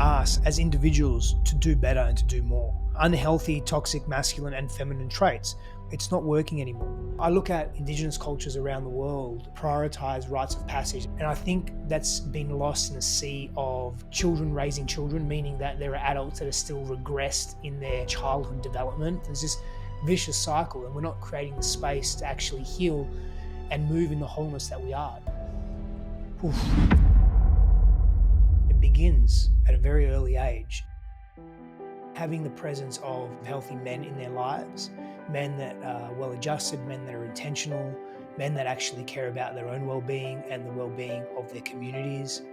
us as individuals to do better and to do more. Unhealthy, toxic, masculine and feminine traits, it's not working anymore. I look at Indigenous cultures around the world prioritize rites of passage, and I think that's been lost in a sea of children raising children, meaning that there are adults that are still regressed in their childhood development. There's this vicious cycle, and we're not creating the space to actually heal and move in the wholeness that we are. Oof. It begins at a very early age. Having the presence of healthy men in their lives, men that are well-adjusted, men that are intentional, men that actually care about their own well-being and the well-being of their communities,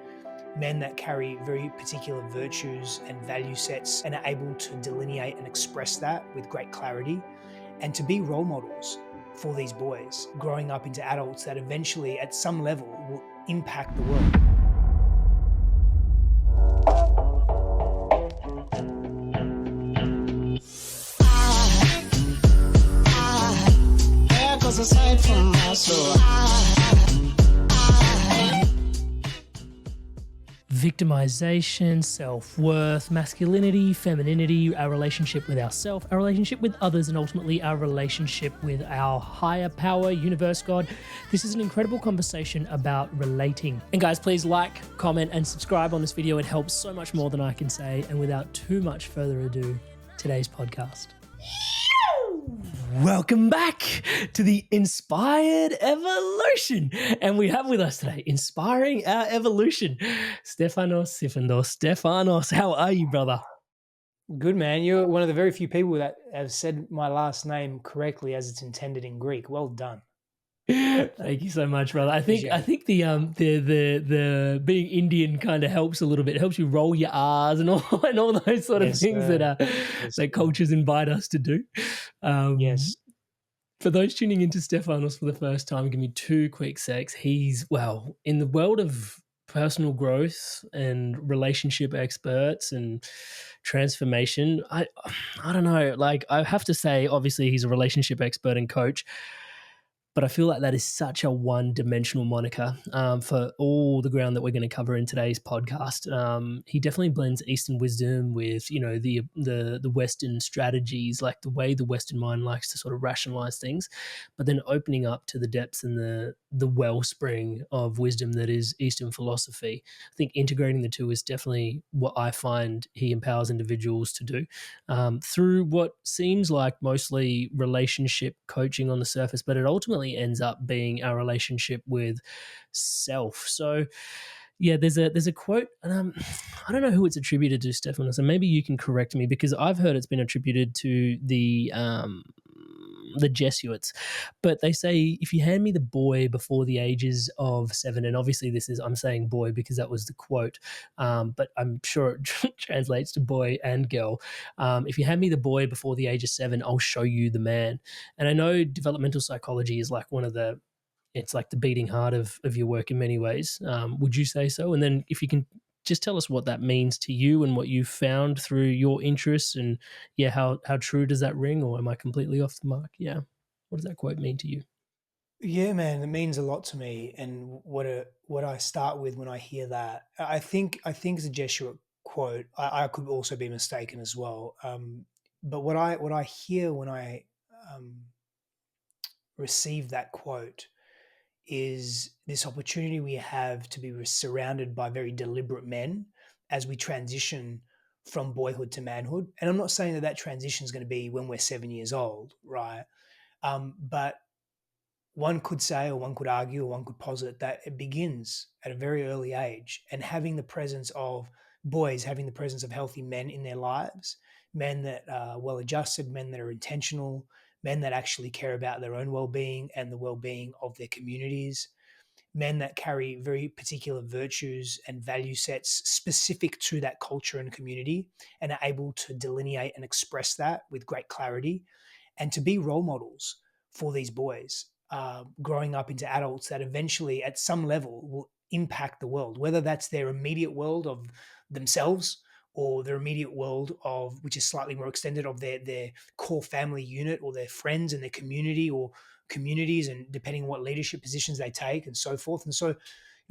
men that carry very particular virtues and value sets and are able to delineate and express that with great clarity, and to be role models for these boys growing up into adults that eventually at some level will impact the world. Aside from my soul. Victimization, self-worth, masculinity, femininity, our relationship with ourselves, our relationship with others, and ultimately our relationship with our higher power, universe, God. This is an incredible conversation about relating. And guys, please like, comment, and subscribe on this video. It helps so much more than I can say. And without too much further ado, today's podcast. Welcome back to the Inspired Evolution. And we have with us today, inspiring our evolution, Stefanos, Sifandos. Stefanos, how are you, brother? Good, man. You're one of the very few people that have said my last name correctly as it's intended in Greek. Well done. Thank you so much, brother. I think the being Indian kind of helps a little bit. It helps you roll your R's and all those sort of things that cultures invite us to do. Yes. For those tuning into Stefanos for the first time, give me 2 quick secs. He's, in the world of personal growth and relationship experts and transformation, I don't know, I have to say, obviously he's a relationship expert and coach, but I feel like that is such a one-dimensional moniker for all the ground that we're going to cover in today's podcast. He definitely blends Eastern wisdom with, the Western strategies, like the way the Western mind likes to sort of rationalize things, but then opening up to the depths and the wellspring of wisdom that is Eastern philosophy. I think integrating the two is definitely what I find he empowers individuals to do through what seems like mostly relationship coaching on the surface, but it ultimately ends up being our relationship with self. So yeah, there's a quote, and I don't know who it's attributed to, Stefano, so maybe you can correct me, because I've heard it's been attributed to the Jesuits, but they say, if you hand me the boy before the ages of 7, and obviously I'm saying boy because that was the quote, but I'm sure it translates to boy and girl. If you hand me the boy before the age of 7, I'll show you the man. And I know developmental psychology is like it's like the beating heart of your work in many ways. Would you say so? And then if you can just tell us what that means to you and what you've found through your interests, and how true does that ring, or am I completely off the mark? Yeah. What does that quote mean to you? Yeah, man, it means a lot to me. And what I start with when I hear that, I think it's a Jesuit quote. I could also be mistaken as well. But what I hear when I receive that quote is this opportunity we have to be surrounded by very deliberate men as we transition from boyhood to manhood. And I'm not saying that transition is going to be when we're 7 years old, right? But one could say, or one could argue, or one could posit that it begins at a very early age, and having the presence of boys, having the presence of healthy men in their lives, men that are well-adjusted, men that are intentional, men that actually care about their own well-being and the well-being of their communities, men that carry very particular virtues and value sets specific to that culture and community, and are able to delineate and express that with great clarity, and to be role models for these boys growing up into adults that eventually at some level will impact the world, whether that's their immediate world of themselves or their immediate world of, which is slightly more extended, of their core family unit or their friends and their community or communities, and depending on what leadership positions they take and so forth. And so,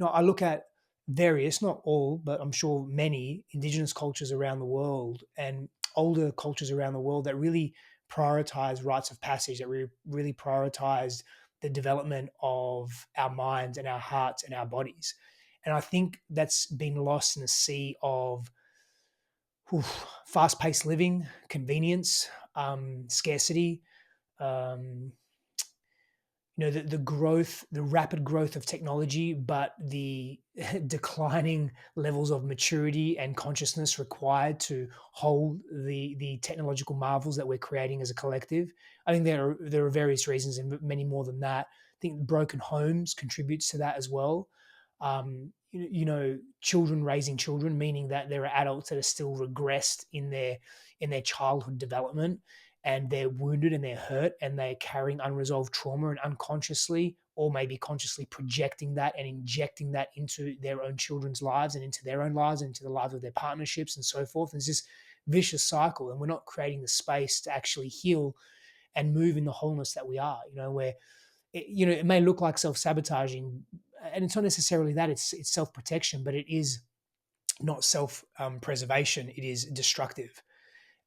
I look at various, not all, but I'm sure many indigenous cultures around the world and older cultures around the world that really prioritize rites of passage, that really prioritize the development of our minds and our hearts and our bodies. And I think that's been lost in a sea of fast paced living, convenience, scarcity, um, the growth, the rapid growth of technology, but the declining levels of maturity and consciousness required to hold the technological marvels that we're creating as a collective. I think there are various reasons and many more than that. I think broken homes contributes to that as well. Children raising children, meaning that there are adults that are still regressed in their childhood development, and they're wounded and they're hurt and they're carrying unresolved trauma and unconsciously or maybe consciously projecting that and injecting that into their own children's lives and into their own lives and into the lives of their partnerships and so forth. There's this vicious cycle, and we're not creating the space to actually heal and move in the wholeness that we are, where it may look like self-sabotaging, and it's not necessarily that. It's self-protection, but it is not self-preservation. It is destructive.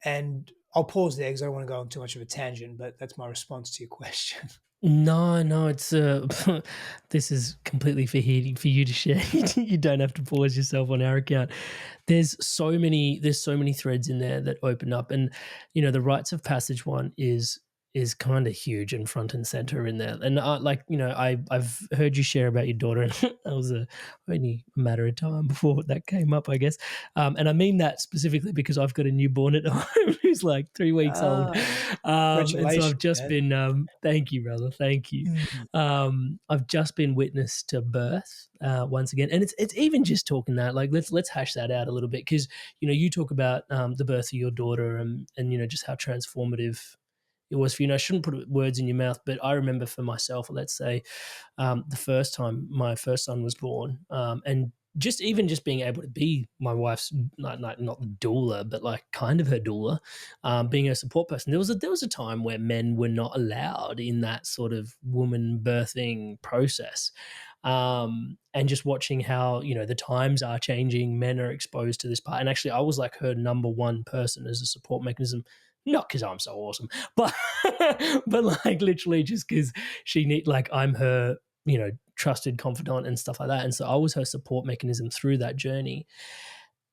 And I'll pause there because I don't want to go on too much of a tangent, but that's my response to your question. No, it's this is completely for you to share. You don't have to pause yourself on our account. There's so many threads in there that open up, and the rites of passage one is kind of huge and front and center in there. And I've heard you share about your daughter, and that was only a matter of time before that came up, I guess. And I mean that specifically because I've got a newborn at home who's like 3 weeks old. And so I've Congratulations, just man. been, thank you, brother. Thank you. Mm. I've just been witness to birth once again. And it's even just talking that, like, let's hash that out a little bit. Cause you talk about the birth of your daughter and just how transformative it was for you. I shouldn't put words in your mouth, but I remember for myself, let's say, the first time my first son was born, and just being able to be my wife's not doula, but like kind of her doula, being a support person. There was a time where men were not allowed in that sort of woman birthing process. And just watching how the times are changing, men are exposed to this part, and actually I was like her number one person as a support mechanism, not because I'm so awesome, but but like literally just because I'm her trusted confidant and stuff like that, and so I was her support mechanism through that journey.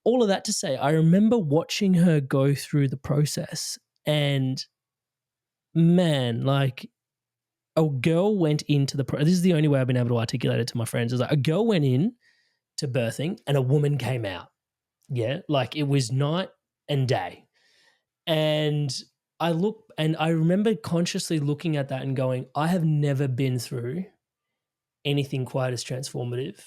All of that to say, I remember watching her go through the process, and man, like, a girl went into this is the only way I've been able to articulate it to my friends, is like a girl went in to birthing and a woman came out. Yeah, like it was night and day. And I remember consciously looking at that and going, I have never been through anything quite as transformative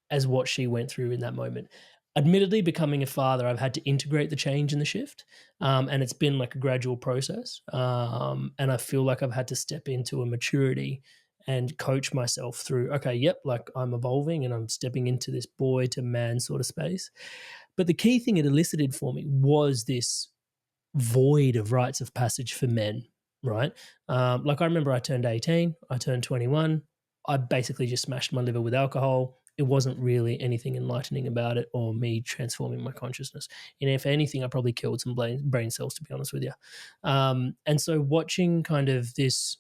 as what she went through in that moment. Admittedly, becoming a father, I've had to integrate the change and the shift, and it's been like a gradual process. And I feel like I've had to step into a maturity and coach myself through, okay, yep, like I'm evolving and I'm stepping into this boy to man sort of space. But the key thing it elicited for me was this void of rites of passage for men, right? Like I remember I turned 18, I turned 21, I basically just smashed my liver with alcohol. It wasn't really anything enlightening about it or me transforming my consciousness. And if anything, I probably killed some brain cells, to be honest with you. And so watching kind of this,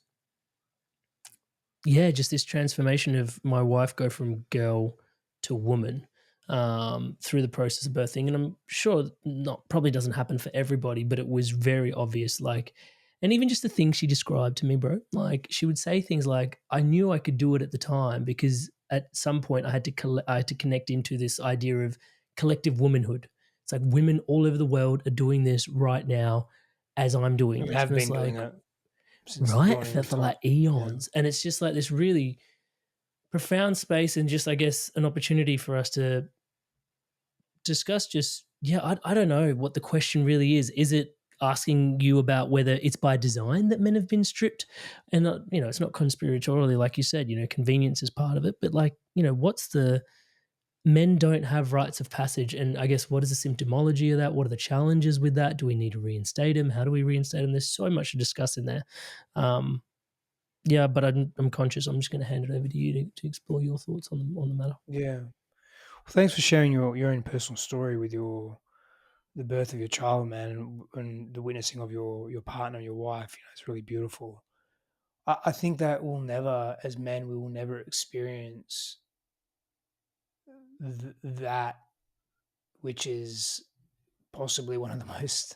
just this transformation of my wife go from girl to woman through the process of birthing. And I'm sure probably doesn't happen for everybody, but it was very obvious. Like, and even just the things she described to me, bro, like she would say things like, I knew I could do it at the time because at some point I had to connect into this idea of collective womanhood. It's like women all over the world are doing this right now as I'm doing We this. have And it's been doing like, it since the right, dawning for of time. like Yeah. eons. And it's just like this really profound space and just, I guess, an opportunity for us to discuss just, I don't know what the question really is. Is it asking you about whether it's by design that men have been stripped? And, it's not conspiratorially, like you said, convenience is part of it. But like, what's the men don't have rites of passage? And I guess what is the symptomology of that? What are the challenges with that? Do we need to reinstate them? How do we reinstate them? There's so much to discuss in there. But I'm conscious. I'm just going to hand it over to you to explore your thoughts on the matter. Yeah. Thanks for sharing your own personal story with the birth of your child, man, and the witnessing of your partner, your wife. It's really beautiful. I think that we'll never, as men, we will never experience that, which is possibly one of the most.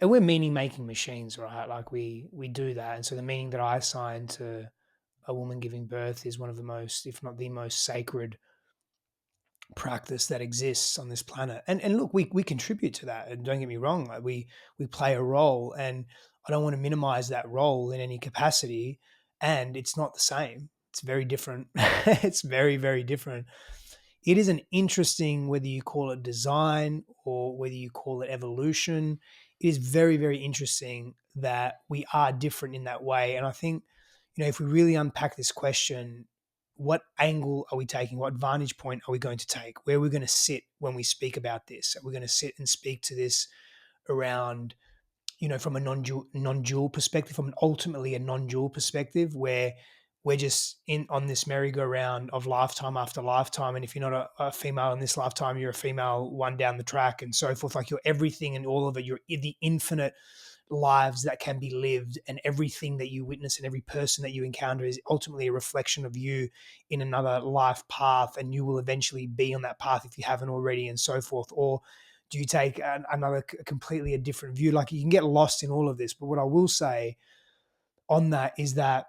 And we're meaning making machines, right? Like we do that, and so the meaning that I assign to a woman giving birth is one of the most, if not the most sacred practice that exists on this planet. And look, we contribute to that, and don't get me wrong, like we play a role, and I don't want to minimize that role in any capacity. And it's not the same, it's very different. It's very, very different. It is an interesting, whether you call it design or whether you call it evolution, it is very, very interesting that we are different in that way. And I think, if we really unpack this question, what angle are we taking? What vantage point are we going to take? Where are we going to sit when we speak about this? Are we going to sit and speak to this around, from a non-dual perspective, from ultimately a non-dual perspective, where we're just in on this merry-go-round of lifetime after lifetime, and if you're not a female in this lifetime, you're a female one down the track, and so forth. Like, you're everything and all of it. You're the infinite lives that can be lived, and everything that you witness and every person that you encounter is ultimately a reflection of you in another life path, and you will eventually be on that path if you haven't already, and so forth. Or do you take another completely a different view? Like, you can get lost in all of this, but what I will say on that is that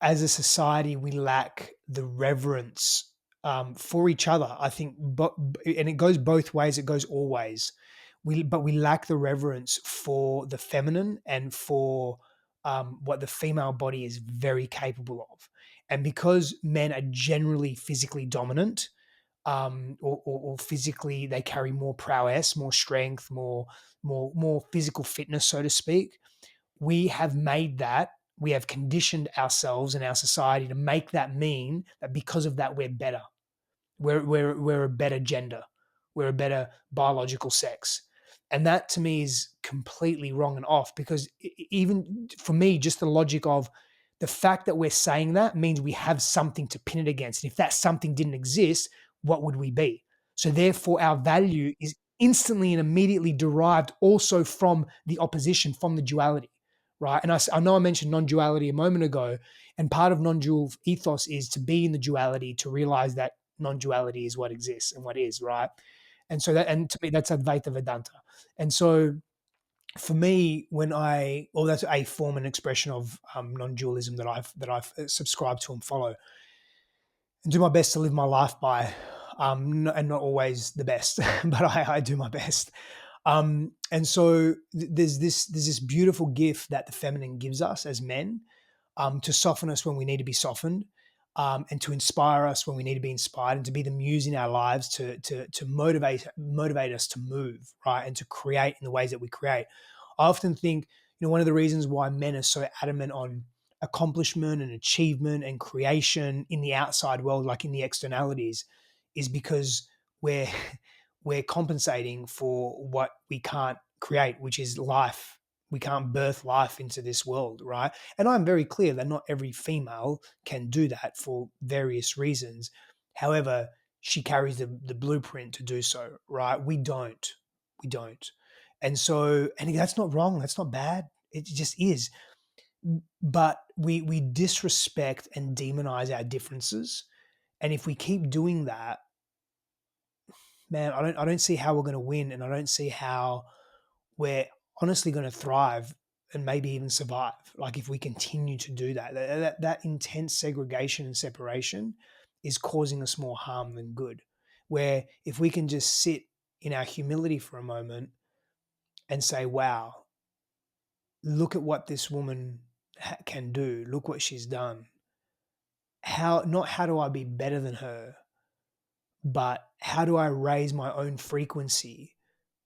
as a society we lack the reverence for each other, I think. But and it goes both ways, it goes always. We lack the reverence for the feminine and for what the female body is very capable of. And because men are generally physically dominant, or physically they carry more prowess, more strength, more physical fitness, so to speak. We have conditioned ourselves and our society to make that mean that because of that we're better. We're a better gender. We're a better biological sex. And that to me is completely wrong and off, because even for me, just the logic of the fact that we're saying that means we have something to pin it against. And if that something didn't exist, what would we be? So therefore, our value is instantly and immediately derived also from the opposition, from the duality, right? And I know I mentioned non-duality a moment ago, and part of non-dual ethos is to be in the duality, to realize that non-duality is what exists and what is, right? And so that, and to me, that's Advaita Vedanta. And so for me, or that's a form and expression of non-dualism that I've subscribed to and follow, and do my best to live my life by, and not always the best, but I do my best. And so there's this beautiful gift that the feminine gives us as men, to soften us when we need to be softened, and to inspire us when we need to be inspired, and to be the muse in our lives to motivate us to move, right, and to create in the ways that we create. I often think, one of the reasons why men are so adamant on accomplishment and achievement and creation in the outside world, like in the externalities, is because we're we're compensating for what we can't create, which is life. We can't birth life into this world, right? And I'm very clear that not every female can do that for various reasons. However, she carries the blueprint to do so, right? We don't. We don't. And so, and that's not wrong. That's not bad. It just is. But we disrespect and demonize our differences. And if we keep doing that, man, I don't see how we're going to win, and I don't see how we're honestly going to thrive and maybe even survive. Like, if we continue to do that intense segregation and separation is causing us more harm than good. Where if we can just sit in our humility for a moment and say, wow, look at what this woman can do. Look what she's done. Not how do I be better than her, but how do I raise my own frequency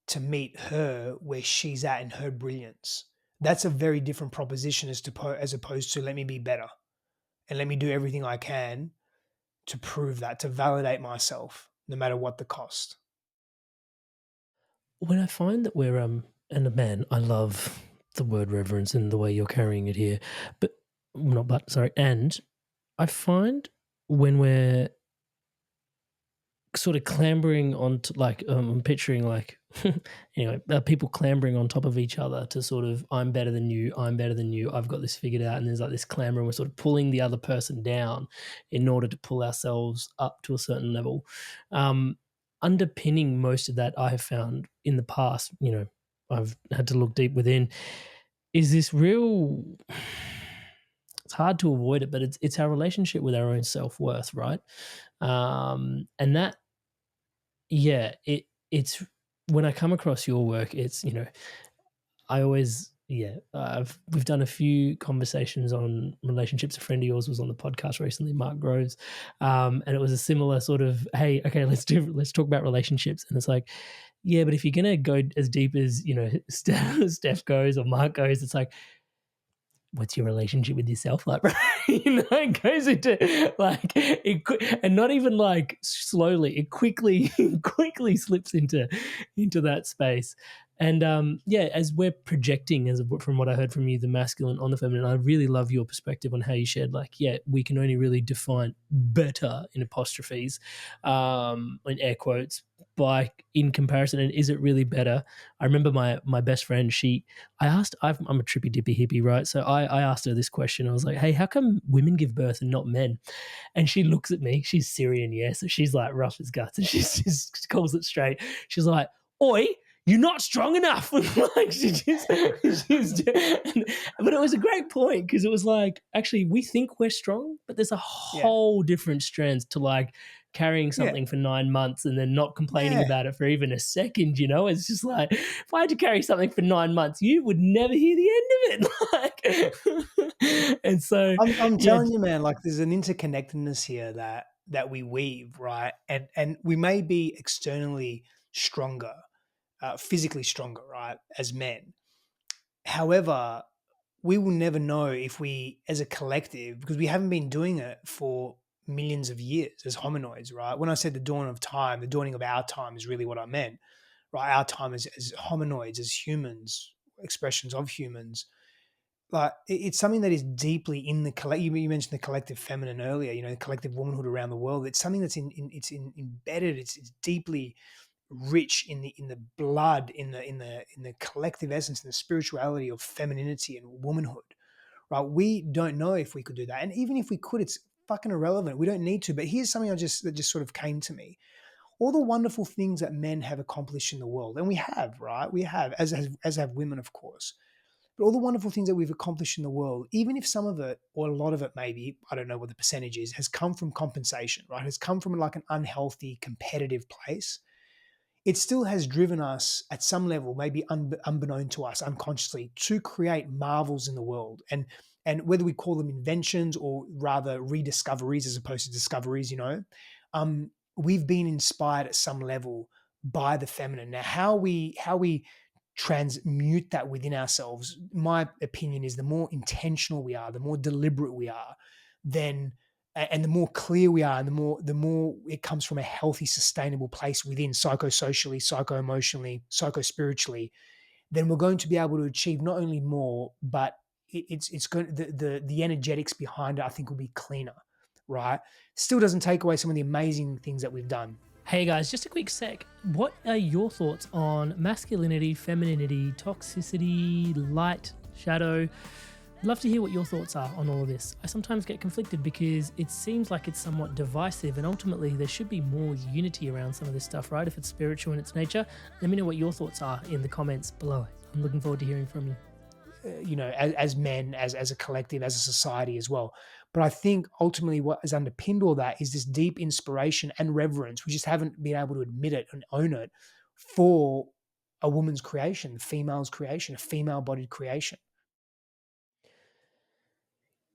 to meet her where she's at in her brilliance? That's a very different proposition as opposed to let me be better and let me do everything I can to prove that, to validate myself, no matter what the cost. When I find that we're and a man, I love the word reverence and the way you're carrying it here, but not but sorry, and I find when we're sort of clambering on like I'm picturing like anyway, people clambering on top of each other to sort of I'm better than you, I've got this figured out, and there's like this clamber, and we're sort of pulling the other person down in order to pull ourselves up to a certain level. Underpinning most of that, I have found in the past, I've had to look deep within, is this real. It's hard to avoid it, but it's our relationship with our own self-worth, right? And that, yeah, it's when I come across your work, it's I always, we've done a few conversations on relationships. A friend of yours was on the podcast recently, Mark Groves, and it was a similar sort of, hey, okay, let's talk about relationships, and it's like, yeah, but if you're gonna go as deep as Steph goes or Mark goes, it's like, what's your relationship with yourself like, right? It goes into like and not even like slowly, it quickly quickly slips into that space. And as we're projecting, as from what I heard from you, the masculine on the feminine, I really love your perspective on how you shared, like, we can only really define better, in apostrophes, in air quotes, by in comparison. And is it really better? I remember my best friend, I'm a trippy dippy hippie, right? So I asked her this question. I was like, hey, how come women give birth and not men? And she looks at me. She's Syrian, yeah. So she's like rough as guts, and she just calls it straight. She's like, oi, you're not strong enough. Like but it was a great point, because it was like, actually, we think we're strong, but there's a Yeah. whole different strength to like carrying Yeah. something for 9 months and then not complaining Yeah. about it for even a second. It's just like, if I had to carry something for 9 months, you would never hear the end of it. Like, and so, I'm yeah, telling you, man, like there's an interconnectedness here that we weave, right? And we may be externally stronger, physically stronger, right, as men. However, we will never know if we, as a collective, because we haven't been doing it for millions of years as hominoids, right? When I said the dawn of time, the dawning of our time is really what I meant, right? Our time as hominoids, as humans, expressions of humans. Like it's something that is deeply in the collective. You mentioned the collective feminine earlier, the collective womanhood around the world. It's something that's embedded. It's deeply rich in the blood, in the collective essence, in the spirituality of femininity and womanhood, right? We don't know if we could do that, and even if we could, it's fucking irrelevant. We don't need to. But here's something that just sort of came to me: all the wonderful things that men have accomplished in the world, and we have, right? We have, as have women, of course. But all the wonderful things that we've accomplished in the world, even if some of it or a lot of it, maybe, I don't know what the percentage is, has come from compensation, right? Has come from like an unhealthy, competitive place, it still has driven us at some level, maybe unbeknown to us, unconsciously, to create marvels in the world. And whether we call them inventions or rather rediscoveries as opposed to discoveries, we've been inspired at some level by the feminine. Now, how we transmute that within ourselves, my opinion is the more intentional we are, the more deliberate we are, then and the more clear we are, and the more it comes from a healthy, sustainable place within, psychosocially, psycho-emotionally, psycho-spiritually, then we're going to be able to achieve not only more, but it's going the energetics behind it, I think, will be cleaner, right? Still doesn't take away some of the amazing things that we've done. hey guys, just a quick sec. What are your thoughts on masculinity, femininity, toxicity, light, shadow? Love to hear what your thoughts are on all of this. I sometimes get conflicted because it seems like it's somewhat divisive, and ultimately there should be more unity around some of this stuff, right? If it's spiritual in its nature. Let me know what your thoughts are in the comments below. I'm looking forward to hearing from you. As men, as a collective, as a society as well. But I think ultimately what has underpinned all that is this deep inspiration and reverence. We just haven't been able to admit it and own it for a woman's creation, the female's creation, a female-bodied creation.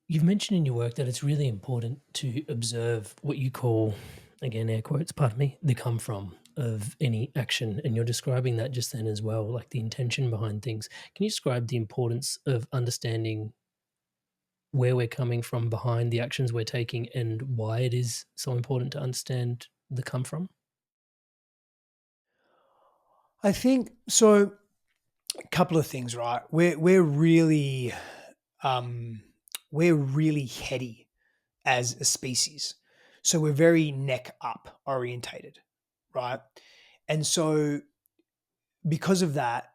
You've mentioned in your work that it's really important to observe what you call, again, air quotes, pardon me, the come from of any action. And you're describing that just then as well, like the intention behind things. Can you describe the importance of understanding where we're coming from behind the actions we're taking, and why it is so important to understand the come from? I think so. A couple of things, right? We're really we're really heady as a species, so we're very neck up orientated, right? And so because of that,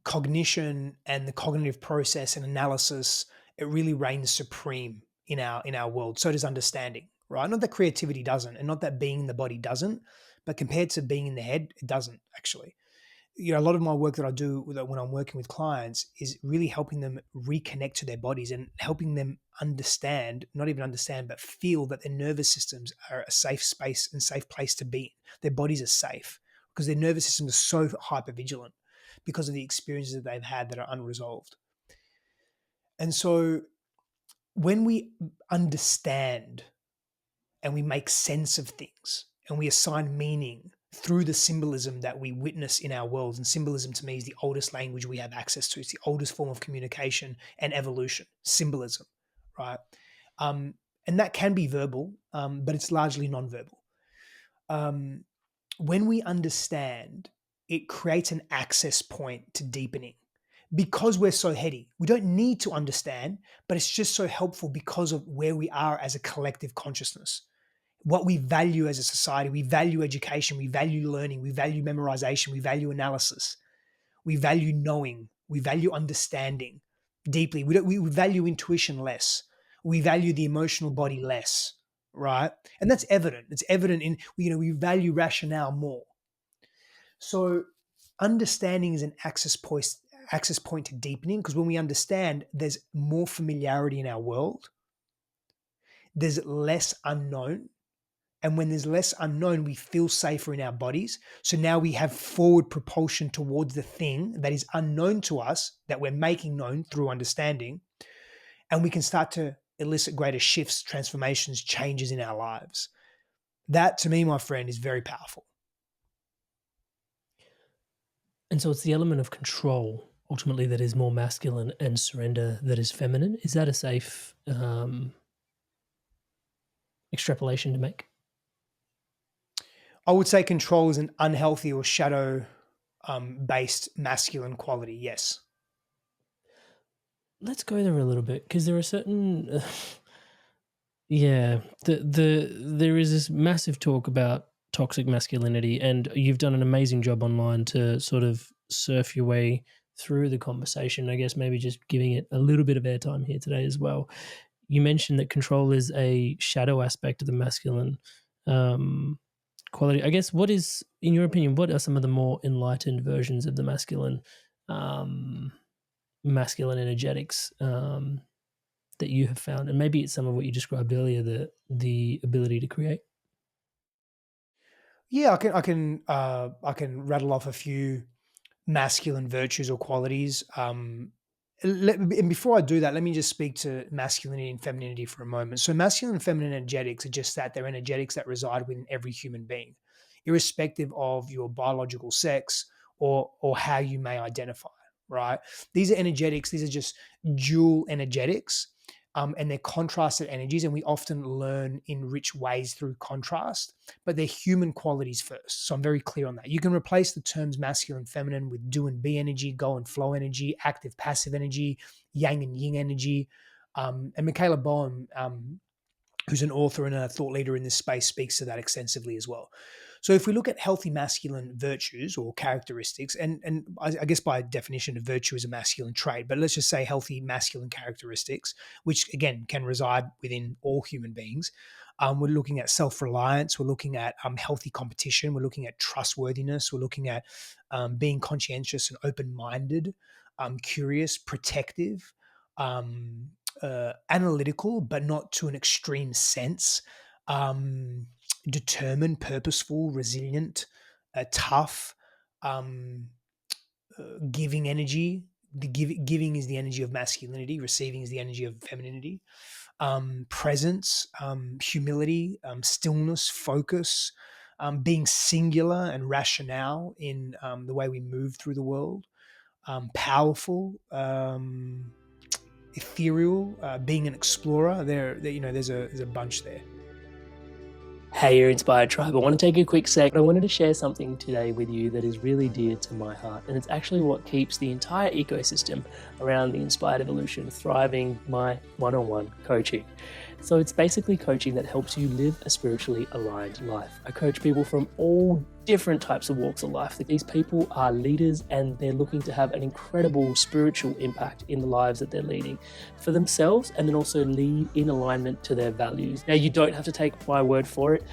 cognition and the cognitive process and analysis, it really reigns supreme in our world. So does understanding, right? Not that creativity doesn't, and not that being in the body doesn't, but compared to being in the head, it doesn't actually. A lot of my work that I do when I'm working with clients is really helping them reconnect to their bodies and helping them understand, not even understand, but feel that their nervous systems are a safe space and safe place to be in. Their bodies are safe because their nervous system is so hyper vigilant because of the experiences that they've had that are unresolved. And so when we understand and we make sense of things and we assign meaning through the symbolism that we witness in our worlds, and symbolism to me is the oldest language we have access to. It's the oldest form of communication and evolution, symbolism, right? And that can be verbal, but it's largely non-verbal. When we understand, it creates an access point to deepening. Because we're so heady, we don't need to understand, but it's just so helpful because of where we are as a collective consciousness. What we value as a society, we value education, we value learning, we value memorization, we value analysis, we value knowing, we value understanding deeply. We value intuition less. We value the emotional body less, right? And that's evident. It's evident in, we value rationale more. So understanding is an access point to deepening, because when we understand, there's more familiarity in our world, there's less unknown. And when there's less unknown, we feel safer in our bodies. So now we have forward propulsion towards the thing that is unknown to us, that we're making known through understanding. And we can start to elicit greater shifts, transformations, changes in our lives. That, to me, my friend, is very powerful. And so it's the element of control, ultimately, that is more masculine, and surrender that is feminine. Is that a safe extrapolation to make? I would say control is an unhealthy or shadow based masculine quality. Yes. Let's go there a little bit, because there are certain there is this massive talk about toxic masculinity, and you've done an amazing job online to sort of surf your way through the conversation. I guess maybe just giving it a little bit of airtime here today as well. You mentioned that control is a shadow aspect of the masculine quality. I guess, what is, in your opinion, what are some of the more enlightened versions of the masculine energetics that you have found? And maybe it's some of what you described earlier, the ability to create. Yeah, I can rattle off a few masculine virtues or qualities. And before I do that, let me just speak to masculinity and femininity for a moment. So masculine and feminine energetics are just that. They're energetics that reside within every human being, irrespective of your biological sex or how you may identify, right? These are energetics. These are just dual energetics. And they're contrasted energies, and we often learn in rich ways through contrast, but they're human qualities first. So I'm very clear on that. You can replace the terms masculine, feminine with do and be energy, go and flow energy, active, passive energy, yang and yin energy. And Michaela Boehm, who's an author and a thought leader in this space, speaks to that extensively as well. So if we look at healthy masculine virtues or characteristics, and I guess by definition, a virtue is a masculine trait, but let's just say healthy masculine characteristics, which again can reside within all human beings. We're looking at self-reliance. We're looking at healthy competition. We're looking at trustworthiness. We're looking at being conscientious and open-minded, curious, protective, analytical, but not to an extreme sense. Determined, purposeful, resilient, tough, giving energy. Giving is the energy of masculinity. Receiving is the energy of femininity. Presence, humility, stillness, focus, being singular and rationale in the way we move through the world. Powerful, ethereal, being an explorer. There's a bunch there. Hey, your Inspired Tribe. I want to take a quick sec. I wanted to share something today with you that is really dear to my heart, and it's actually what keeps the entire ecosystem around the Inspired Evolution thriving, my one-on-one coaching. So it's basically coaching that helps you live a spiritually aligned life. I coach people from all different types of walks of life. These people are leaders and they're looking to have an incredible spiritual impact in the lives that they're leading for themselves, and then also lead in alignment to their values. Now, you don't have to take my word for it.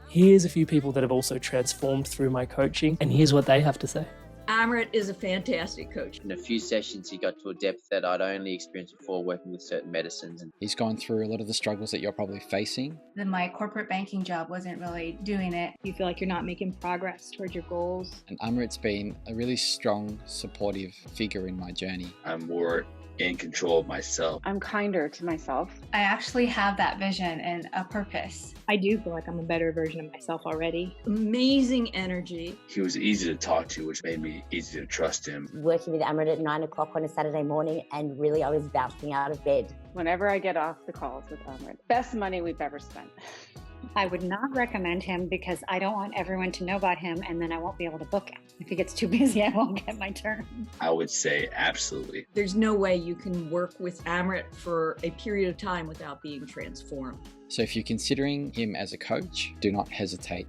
Here's a few people that have also transformed through my coaching, and here's what they have to say. Amrit is a fantastic coach. In a few sessions, he got to a depth that I'd only experienced before working with certain medicines. And he's gone through a lot of the struggles that you're probably facing. Then my corporate banking job wasn't really doing it. You feel like you're not making progress towards your goals. And Amrit's been a really strong, supportive figure in my journey. I'm more in control of myself. I'm kinder to myself. I actually have that vision and a purpose. I do feel like I'm a better version of myself already. Amazing energy. He was easy to talk to, which made me easy to trust him. Working with Amrit at 9 o'clock on a Saturday morning, and really I was bouncing out of bed. Whenever I get off the calls with Amrit, best money we've ever spent. I would not recommend him because I don't want everyone to know about him and then I won't be able to book him. If he gets too busy, I won't get my turn. I would say absolutely. There's no way you can work with Amrit for a period of time without being transformed. So if you're considering him as a coach, do not hesitate,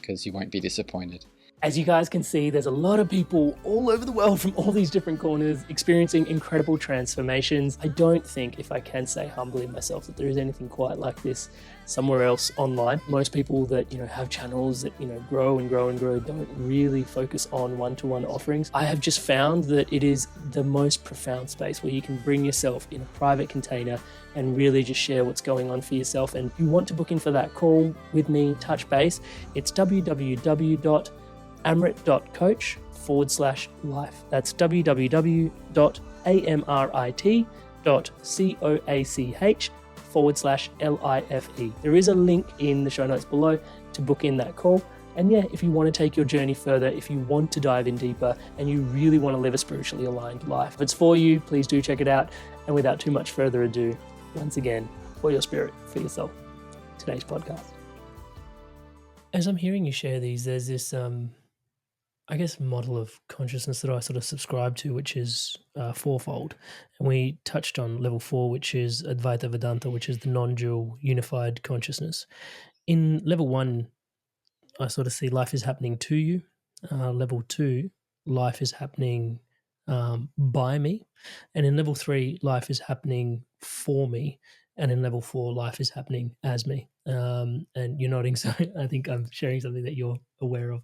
because you won't be disappointed. As you guys can see, there's a lot of people all over the world from all these different corners experiencing incredible transformations. I don't think, if I can say humbly myself, that there is anything quite like this somewhere else online. Most people that, have channels that, grow and grow and grow don't really focus on one-to-one offerings. I have just found that it is the most profound space where you can bring yourself in a private container and really just share what's going on for yourself. And if you want to book in for that call with me, touch base, it's www.amrit.coach/life. That's www.amrit.coach/LIFE. There is a link in the show notes below to book in that call. And yeah, if you want to take your journey further, if you want to dive in deeper, and you really want to live a spiritually aligned life, if it's for you, please do check it out. And without too much further ado, once again, for your spirit, for yourself, today's podcast. As I'm hearing you share these, there's this, model of consciousness that I sort of subscribe to, which is fourfold. And we touched on level 4, which is Advaita Vedanta, which is the non-dual unified consciousness. In level 1, I sort of see life is happening to you. Level 2, life is happening by me. And in level 3, life is happening for me. And in level 4, life is happening as me. And you're nodding, so I think I'm sharing something that you're aware of.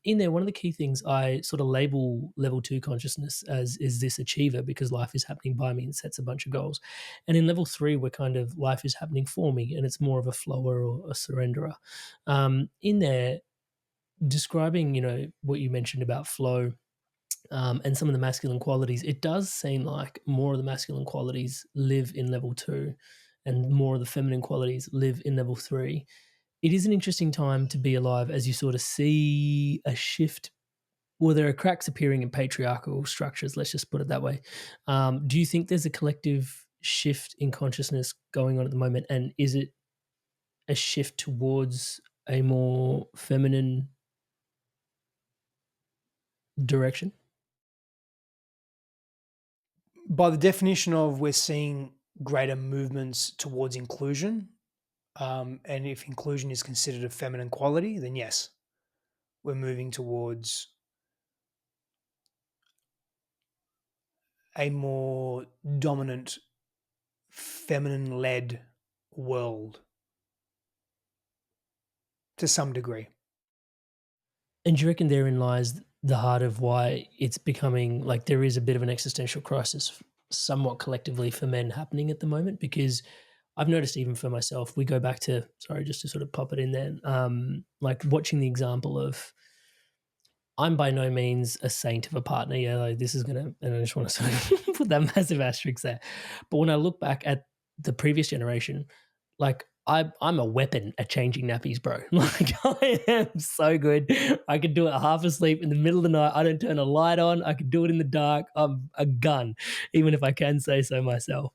In there, one of the key things I sort of label level 2 consciousness as is this achiever, because life is happening by me and sets a bunch of goals. And in level 3, we're kind of life is happening for me, and it's more of a flower or a surrenderer. In there, describing, what you mentioned about flow, and some of the masculine qualities, it does seem like more of the masculine qualities live in level 2 and more of the feminine qualities live in level 3. It is an interesting time to be alive as you sort of see a shift. Well, there are cracks appearing in patriarchal structures, let's just put it that way. Do you think there's a collective shift in consciousness going on at the moment? And is it a shift towards a more feminine direction? By the definition of we're seeing greater movements towards inclusion, and if inclusion is considered a feminine quality, then yes, we're moving towards a more dominant feminine-led world to some degree. And do you reckon therein lies the heart of why it's becoming like there is a bit of an existential crisis somewhat collectively for men happening at the moment? Because I've noticed even for myself, we go back to, sorry, just to sort of pop it in there, like watching the example of, I'm by no means a saint of a partner. Yeah, like this is going to, and I just want to sort of put that massive asterisk there. But when I look back at the previous generation, like I'm a weapon at changing nappies, bro. Like I am so good. I could do it half asleep in the middle of the night. I don't turn a light on. I could do it in the dark. I'm a gun, even if I can say so myself.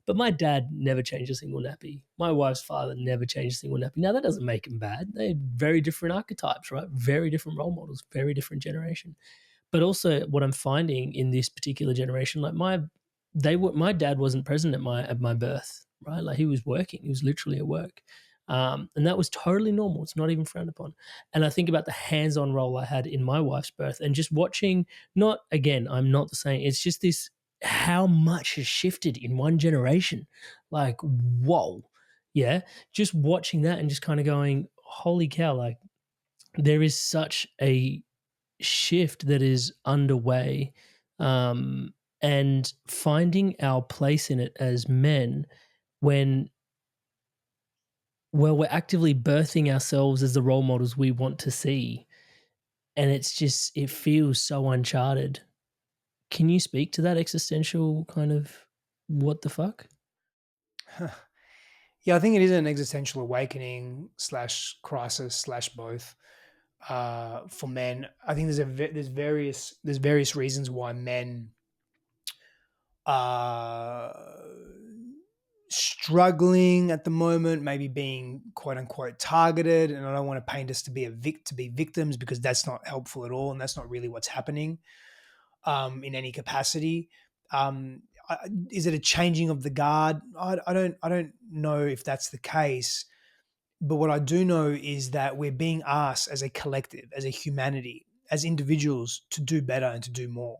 But my dad never changed a single nappy. My wife's father never changed a single nappy. Now, that doesn't make them bad. They're very different archetypes, right? Very different role models, very different generation. But also what I'm finding in this particular generation, like my dad wasn't present at my birth. right? Like he was working, he was literally at work. And that was totally normal. It's not even frowned upon. And I think about the hands-on role I had in my wife's birth and just watching, not again, I'm not saying it's just this how much has shifted in one generation. Like, whoa. Yeah. Just watching that and just kind of going, holy cow, like there is such a shift that is underway. And finding our place in it as men when we're actively birthing ourselves as the role models we want to see. And it's just, it feels so uncharted. Can you speak to that existential kind of what the fuck? Yeah, I think it is an existential awakening / crisis / both for men. I think there's various reasons why men are struggling at the moment, maybe being quote unquote targeted. And I don't want to paint us to be victims, because that's not helpful at all, and that's not really what's happening in any capacity. Is it a changing of the guard? I don't know if that's the case, but what I do know is that we're being asked as a collective, as a humanity, as individuals, to do better and to do more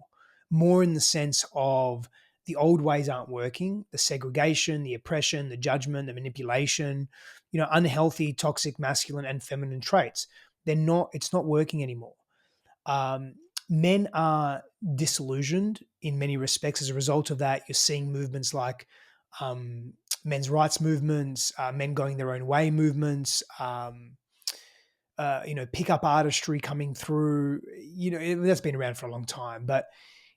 in the sense of the old ways aren't working. The segregation, the oppression, the judgment, the manipulation, unhealthy, toxic, masculine and feminine traits. It's not working anymore. Men are disillusioned in many respects. As a result of that, you're seeing movements like men's rights movements, men going their own way movements, pickup artistry coming through. That's been around for a long time, but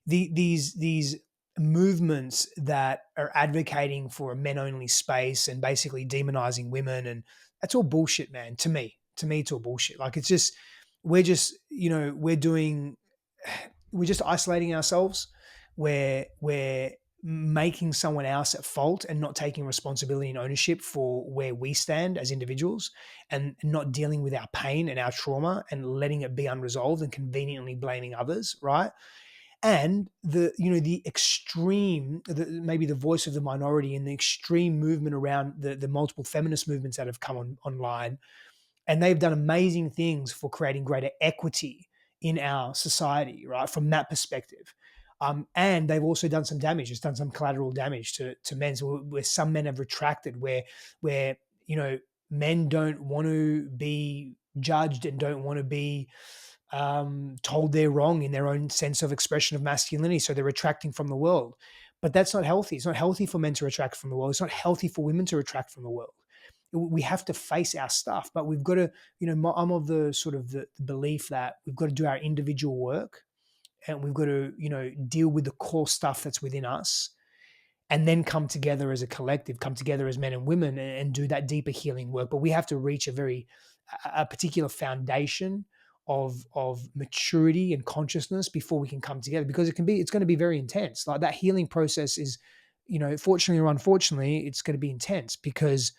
these movements that are advocating for a men-only space and basically demonizing women, and that's all bullshit, man. To me, it's all bullshit. Like it's just we're just we're just isolating ourselves. We're making someone else at fault and not taking responsibility and ownership for where we stand as individuals, and not dealing with our pain and our trauma and letting it be unresolved and conveniently blaming others, right? And the extreme, maybe the voice of the minority and the extreme movement around the multiple feminist movements that have come online, and they've done amazing things for creating greater equity in our society, right? From that perspective. And they've also done some damage. It's done some collateral damage to men, where some men have retracted, where men don't want to be judged and don't want to be told they're wrong in their own sense of expression of masculinity. So they're retracting from the world. But that's not healthy. It's not healthy for men to retract from the world. It's not healthy for women to retract from the world. We have to face our stuff, but we've got to, I'm of the sort of the belief that we've got to do our individual work, and we've got to, deal with the core stuff that's within us, and then come together as a collective, come together as men and women, and do that deeper healing work. But we have to reach a particular foundation of maturity and consciousness before we can come together, because it's going to be very intense. Like that healing process is, fortunately or unfortunately, it's going to be intense, because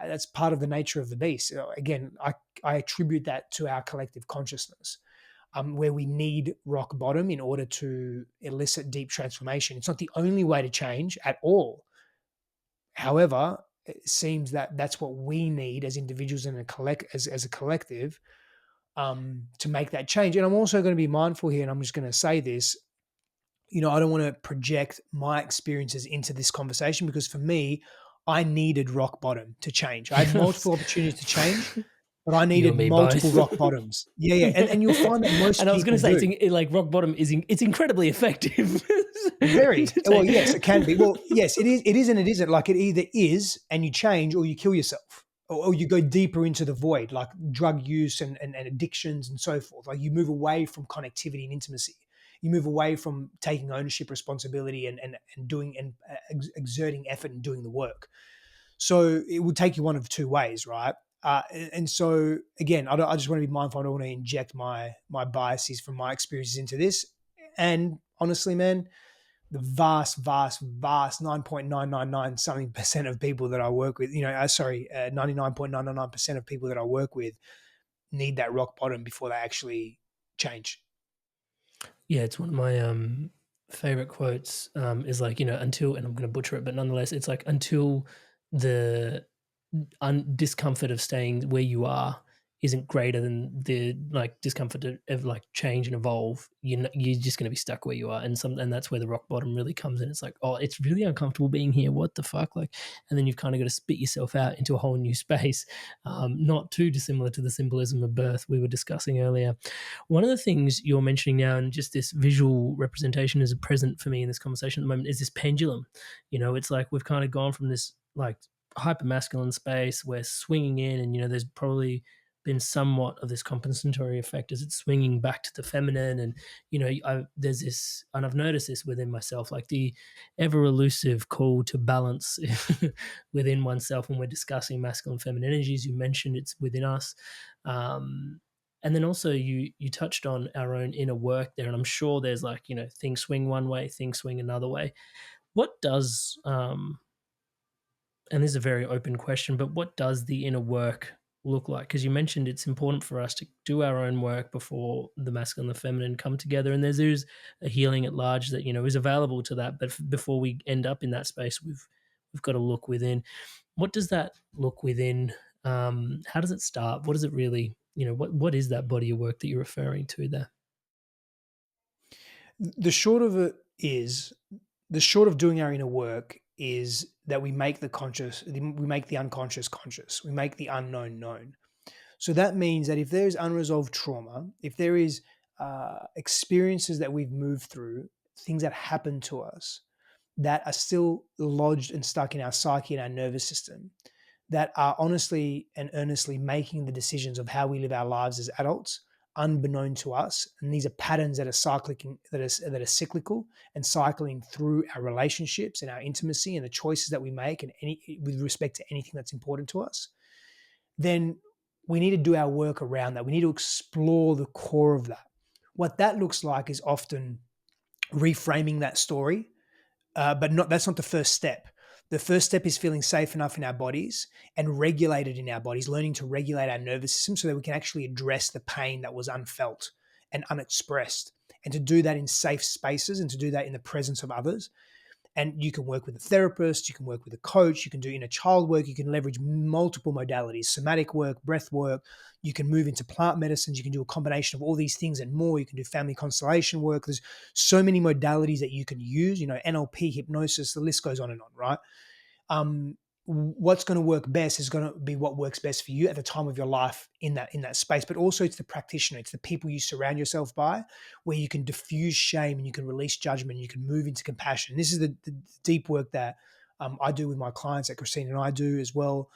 that's part of the nature of the beast. Again, I attribute that to our collective consciousness, where we need rock bottom in order to elicit deep transformation. It's not the only way to change at all. However, it seems that that's what we need as individuals and as a collective, to make that change. And I'm also going to be mindful here, and I'm just going to say this, I don't want to project my experiences into this conversation, because for me, I needed rock bottom to change. I had multiple opportunities to change, but I needed multiple rock bottoms. Yeah. And you'll find that most and I was going to say, do. it's like rock bottom it's incredibly effective. Very. Well, yes, it can be. Well, yes, it is. It is and it isn't. Like it either is and you change, or you kill yourself, or you go deeper into the void, like drug use and addictions and so forth. Like you move away from connectivity and intimacy. You move away from taking ownership, responsibility, and doing and exerting effort and doing the work. So it would take you one of two ways, right? And so again, I just want to be mindful. I don't want to inject my biases from my experiences into this. And honestly, man, the vast 9.999 something percent of people that I work with, 99.999% of people that I work with need that rock bottom before they actually change. Yeah, it's one of my favorite quotes, is like, until, and I'm going to butcher it, but nonetheless, it's like, until the discomfort of staying where you are isn't greater than the like discomfort of like change and evolve, you're just going to be stuck where you are, and that's where the rock bottom really comes in. It's like, oh, it's really uncomfortable being here. What the fuck, like, and then you've kind of got to spit yourself out into a whole new space, not too dissimilar to the symbolism of birth we were discussing earlier. One of the things you're mentioning now, and just this visual representation is present for me in this conversation at the moment, is this pendulum. It's like we've kind of gone from this like hyper masculine space, we're swinging in, and there's probably been somewhat of this compensatory effect as it's swinging back to the feminine. And there's this, and I've noticed this within myself, like the ever elusive call to balance within oneself when we're discussing masculine feminine energies. You mentioned it's within us, and then also you touched on our own inner work there, and I'm sure there's like things swing one way, things swing another way. What does and this is a very open question, but what does the inner work look like? Because you mentioned it's important for us to do our own work before the masculine and the feminine come together, and there's a healing at large that is available to that. But before we end up in that space, we've got to look within. What does that look within? How does it start? What does it really? What is that body of work that you're referring to there? The short of it is, the short of doing our inner work is that we make the unconscious conscious, we make the unknown known. So that means that if there is unresolved trauma, if there is experiences that we've moved through, things that happen to us that are still lodged and stuck in our psyche and our nervous system, that are honestly and earnestly making the decisions of how we live our lives as adults, unbeknown to us, and these are patterns that are cyclical and cycling through our relationships and our intimacy and the choices that we make, and with respect to anything that's important to us, then we need to do our work around that. We need to explore the core of that. What that looks like is often reframing that story, but that's not the first step. The first step is feeling safe enough in our bodies and regulated in our bodies, learning to regulate our nervous system so that we can actually address the pain that was unfelt and unexpressed, and to do that in safe spaces and to do that in the presence of others. And you can work with a therapist, you can work with a coach, you can do inner child work, you can leverage multiple modalities, somatic work, breath work, you can move into plant medicines, you can do a combination of all these things and more. You can do family constellation work. There's so many modalities that you can use, NLP, hypnosis, the list goes on and on, right? What's going to work best is going to be what works best for you at the time of your life in that space. But also it's the practitioner, it's the people you surround yourself by, where you can diffuse shame and you can release judgment, you can move into compassion. This is the deep work that I do with my clients, that Christine and I do as well,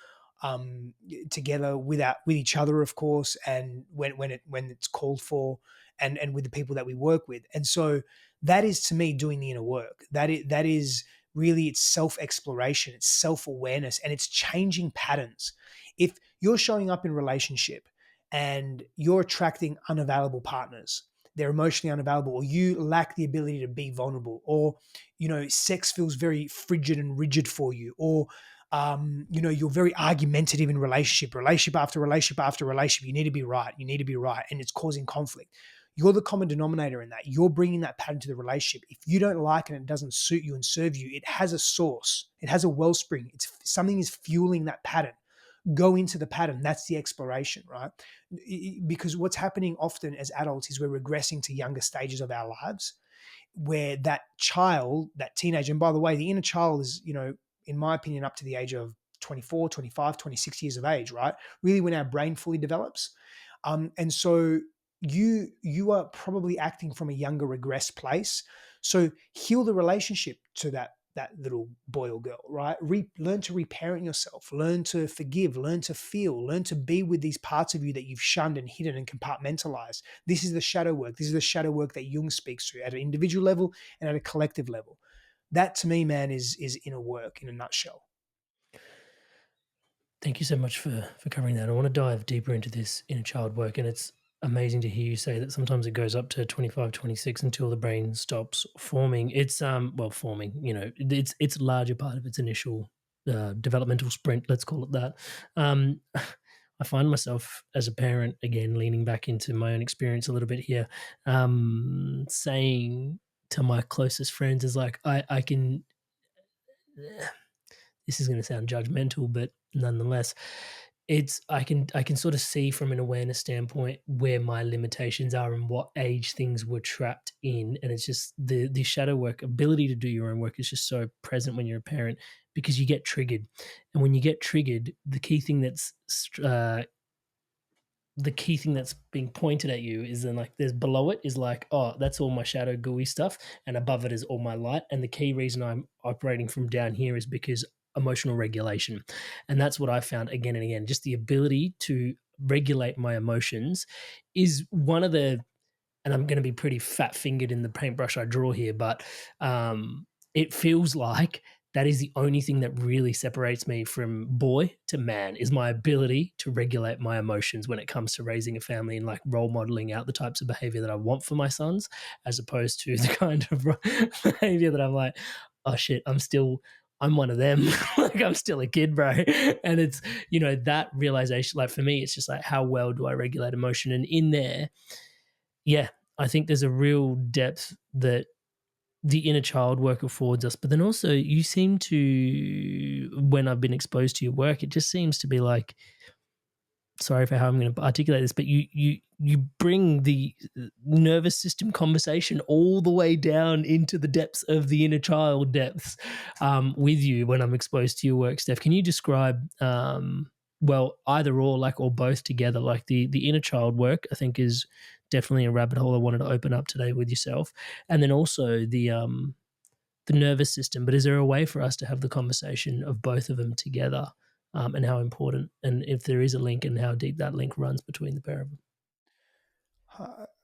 together with each other, of course, and when it's called for, and with the people that we work with. And so that is, to me, doing the inner work. That is really, it's self-exploration, it's self-awareness, and it's changing patterns. If you're showing up in relationship and you're attracting unavailable partners, they're emotionally unavailable, or you lack the ability to be vulnerable, or sex feels very frigid and rigid for you, or you're very argumentative in relationship after relationship after relationship. You need to be right, and it's causing conflict. You're the common denominator in that. You're bringing that pattern to the relationship. If you don't like it and it doesn't suit you and serve you, it has a source. It has a wellspring. Something is fueling that pattern. Go into the pattern. That's the exploration, right? Because what's happening often as adults is we're regressing to younger stages of our lives, where that child, that teenager, and by the way, the inner child is, in my opinion, up to the age of 24, 25, 26 years of age, right? Really when our brain fully develops. And so you are probably acting from a younger regressed place. So heal the relationship to that little boy or girl, right? Learn to reparent yourself, learn to forgive, learn to feel, learn to be with these parts of you that you've shunned and hidden and compartmentalized. This is the shadow work. This is the shadow work that Jung speaks to at an individual level and at a collective level. That, to me, man, is inner work in a nutshell. Thank you so much for covering that. I want to dive deeper into this inner child work, and it's amazing to hear you say that sometimes it goes up to 25, 26 until the brain stops forming. It's forming, it's a larger part of its initial developmental sprint, let's call it that. I find myself as a parent, again, leaning back into my own experience a little bit here, saying to my closest friends is like, I can this is going to sound judgmental, but nonetheless, I can sort of see from an awareness standpoint where my limitations are and what age things were trapped in. And it's just the shadow work ability to do your own work is just so present when you're a parent, because you get triggered. And when you get triggered, the key thing that's being pointed at you is then like there's below it is like, oh, that's all my shadow gooey stuff, and above it is all my light. And the key reason I'm operating from down here is because emotional regulation. And that's what I found again and again. Just the ability to regulate my emotions is one of the, and I'm going to be pretty fat fingered in the paintbrush I draw here, but it feels like that is the only thing that really separates me from boy to man, is my ability to regulate my emotions when it comes to raising a family and like role modeling out the types of behavior that I want for my sons, as opposed to the kind of behavior that I'm like, oh shit, I'm one of them. Like I'm still a kid, bro. And it's, that realization, like for me, it's just like, how well do I regulate emotion? And in there, yeah, I think there's a real depth that the inner child work affords us. But then also you seem to, when I've been exposed to your work, it just seems to be like, sorry for how I'm going to articulate this, but you bring the nervous system conversation all the way down into the depths of the inner child depths with you when I'm exposed to your work, Steph. Can you describe, well, either or, like, or both together, like the inner child work, I think is definitely a rabbit hole I wanted to open up today with yourself. And then also the nervous system, but is there a way for us to have the conversation of both of them together, and how important, and if there is a link, and how deep that link runs between the pair of them?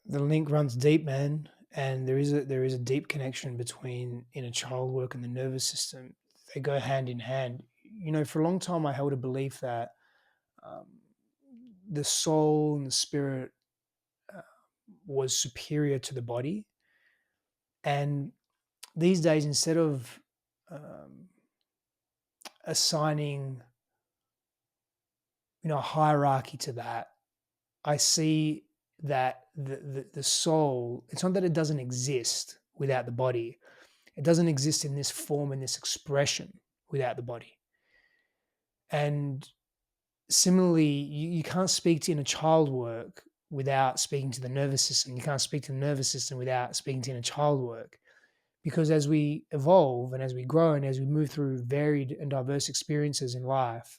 The link runs deep, man, and there is a deep connection between inner child work and the nervous system. They go hand in hand. For a long time, I held a belief that the soul and the spirit was superior to the body, and these days, instead of assigning a hierarchy to that, I see that the soul, it's not that it doesn't exist without the body. It doesn't exist in this form, in this expression, without the body. And similarly, you can't speak to inner child work without speaking to the nervous system. You can't speak to the nervous system without speaking to inner child work. Because as we evolve and as we grow and as we move through varied and diverse experiences in life,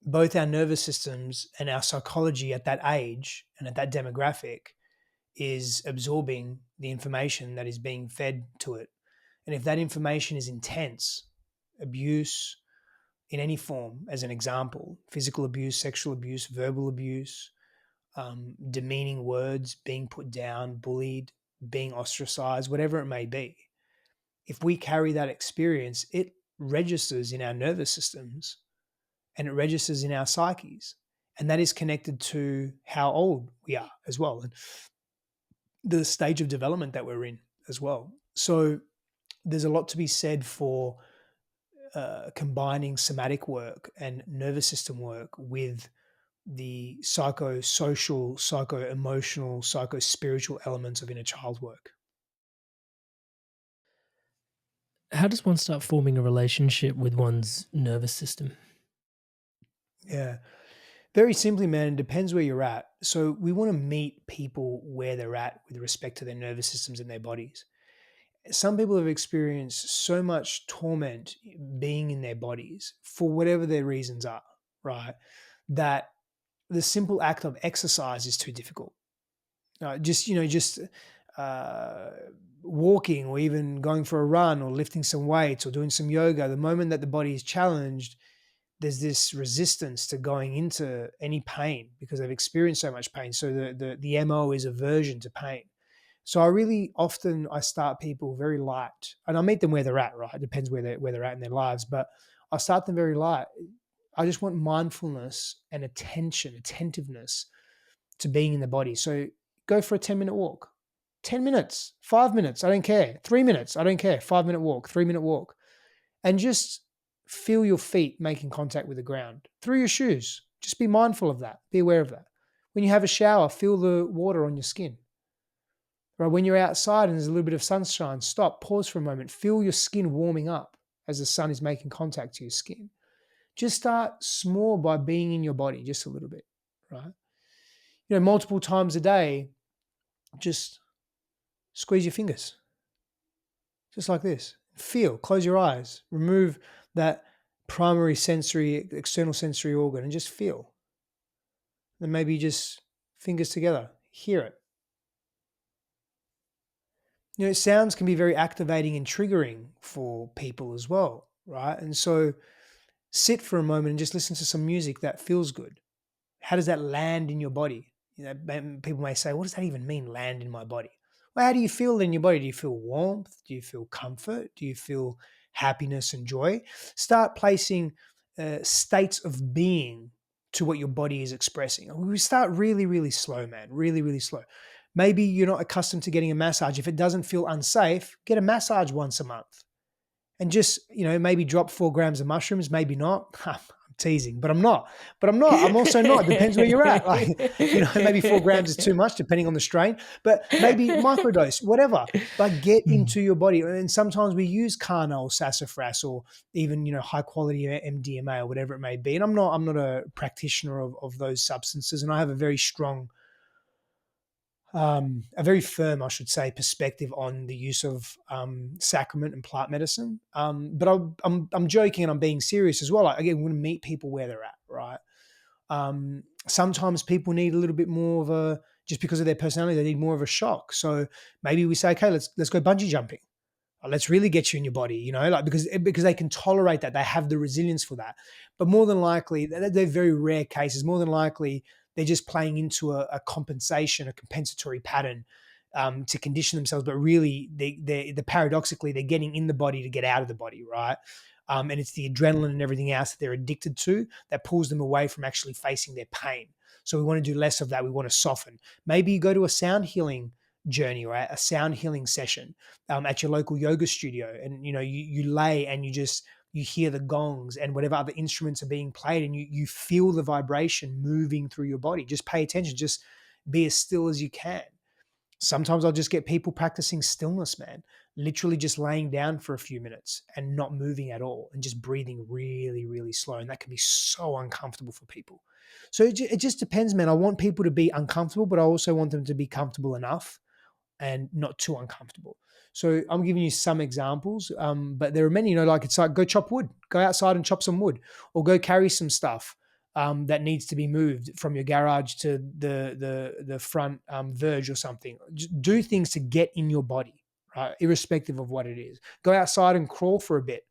both our nervous systems and our psychology at that age and at that demographic is absorbing the information that is being fed to it. And if that information is intense, abuse in any form, as an example, physical abuse, sexual abuse, verbal abuse, demeaning words, being put down, bullied, being ostracized, whatever it may be, if we carry that experience, it registers in our nervous systems and it registers in our psyches. And that is connected to how old we are as well, and the stage of development that we're in as well. So there's a lot to be said for combining somatic work and nervous system work with the psychosocial, psycho-emotional, psycho-spiritual elements of inner child work. How does one start forming a relationship with one's nervous system? Yeah. Very simply, man, it depends where you're at. So we want to meet people where they're at with respect to their nervous systems and their bodies. Some people have experienced so much torment being in their bodies for whatever their reasons are, right? That the simple act of exercise is too difficult. Just walking, or even going for a run, or lifting some weights, or doing some yoga. The moment that the body is challenged, there's this resistance to going into any pain because they've experienced so much pain. So the MO is aversion to pain. So I start people very light, and I meet them where they're at, right? It depends where they're at in their lives, but I start them very light. I just want mindfulness and attentiveness to being in the body. So go for a 10-minute walk, 10 minutes, 5 minutes, I don't care. 3 minutes, I don't care. 5-minute walk, 3-minute walk, and just feel your feet making contact with the ground through your shoes. Just be mindful of that. Be aware of that. When you have a shower, feel the water on your skin. Right? When you're outside and there's a little bit of sunshine, stop, pause for a moment, feel your skin warming up as the sun is making contact to your skin. Just start small by being in your body just a little bit, right? Multiple times a day, just squeeze your fingers, just like this. Feel, close your eyes, remove that primary sensory, external sensory organ and just feel. Then maybe just fingers together, hear it. Sounds can be very activating and triggering for people as well, right? And so sit for a moment and just listen to some music that feels good. How does that land in your body? People may say, what does that even mean, land in my body? Well, how do you feel in your body? Do you feel warmth? Do you feel comfort? Do you feel happiness and joy? Start placing states of being to what your body is expressing. We start really, really slow, man, really, really slow. Maybe you're not accustomed to getting a massage. If it doesn't feel unsafe, get a massage once a month. And just, maybe drop 4 grams of mushrooms, maybe not. I'm teasing, but I'm not. I'm also not. It depends where you're at. Maybe 4 grams is too much depending on the strain, but maybe microdose, whatever. But get into your body. And sometimes we use carnal, sassafras, or even, high quality MDMA or whatever it may be. And I'm not a practitioner of those substances. And I have a very strong, a very firm, I should say, perspective on the use of sacrament and plant medicine. But I'm joking and I'm being serious as well. Again, we want to meet people where they're at, right? Sometimes people need a little bit more of a, just because of their personality, they need more of a shock. So maybe we say, okay, let's go bungee jumping. Let's really get you in your body, because they can tolerate that. They have the resilience for that. But more than likely, they're very rare cases. More than likely, they're just playing into a compensatory pattern to condition themselves. But really, they paradoxically, they're getting in the body to get out of the body, right? And it's the adrenaline and everything else that they're addicted to that pulls them away from actually facing their pain. So we want to do less of that. We want to soften. Maybe you go to a sound healing journey, right? A sound healing session at your local yoga studio, and you lay and you hear the gongs and whatever other instruments are being played, and you feel the vibration moving through your body. Just pay attention, just be as still as you can. Sometimes I'll just get people practicing stillness, man, literally just laying down for a few minutes and not moving at all and just breathing really, really slow. And that can be so uncomfortable for people. So it just depends, man. I want people to be uncomfortable, but I also want them to be comfortable enough and not too uncomfortable. So I'm giving you some examples, but there are many, it's like go chop wood, go outside and chop some wood, or go carry some stuff that needs to be moved from your garage to the front verge or something. Just do things to get in your body, right? Irrespective of what it is. Go outside and crawl for a bit.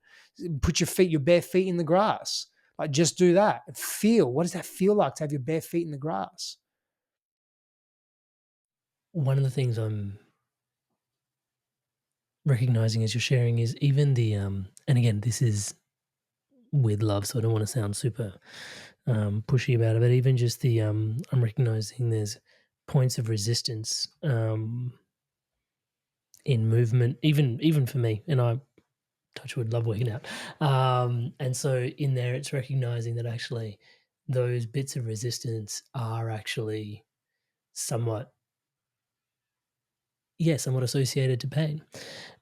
Put your bare feet in the grass. Like just do that. Feel, what does that feel like to have your bare feet in the grass? One of the things I'm recognizing as you're sharing is even the and again, this is with love, so I don't want to sound super pushy about it, but even just the I'm recognizing there's points of resistance in movement, even for me, and I touch wood, love working out, and so in there it's recognizing that actually those bits of resistance are actually somewhat associated to pain.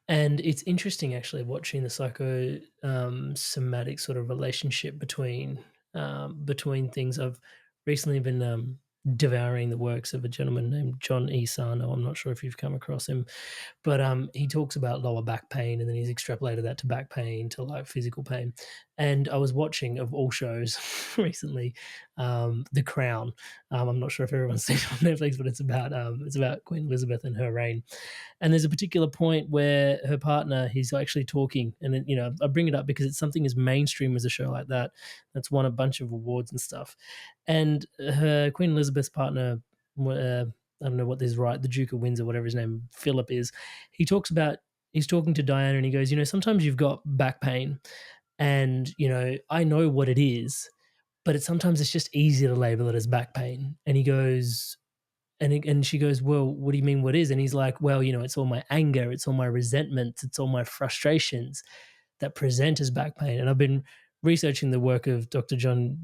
And it's interesting actually watching the psychosomatic sort of relationship between things. I've recently been devouring the works of a gentleman named John E. Sarno. I'm not sure if you've come across him, but he talks about lower back pain, and then he's extrapolated that to back pain, to like physical pain. And I was watching, of all shows, recently, The Crown. I'm not sure if everyone's seen it on Netflix, but it's about Queen Elizabeth and her reign. And there's a particular point where her partner, he's actually talking, and I bring it up because it's something as mainstream as a show like that that's won a bunch of awards and stuff. And her Queen Elizabeth's partner, I don't know what this is, right, the Duke of Windsor, whatever his name, Philip is, he's talking to Diana, and he goes, sometimes you've got back pain, and I know what it is, but sometimes it's just easier to label it as back pain. And he goes, and she goes, well, what do you mean what is? And he's like, well, it's all my anger, it's all my resentments, it's all my frustrations that present as back pain. And I've been researching the work of Dr. John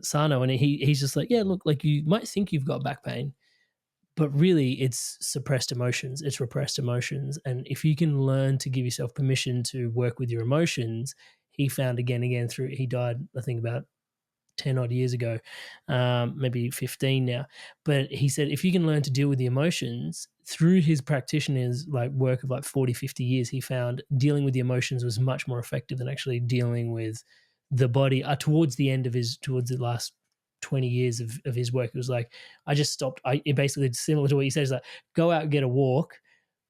Sarno, and he's just like, yeah, look, like you might think you've got back pain, but really it's suppressed emotions, it's repressed emotions. And if you can learn to give yourself permission to work with your emotions, he found again through, he died, I think, about 10 odd years ago, maybe 15 now. But he said, if you can learn to deal with the emotions through his practitioner's like work of like 40, 50 years, he found dealing with the emotions was much more effective than actually dealing with the body. Towards the last 20 years of his work, it was like, I just stopped. It basically, similar to what he says, like, go out and get a walk,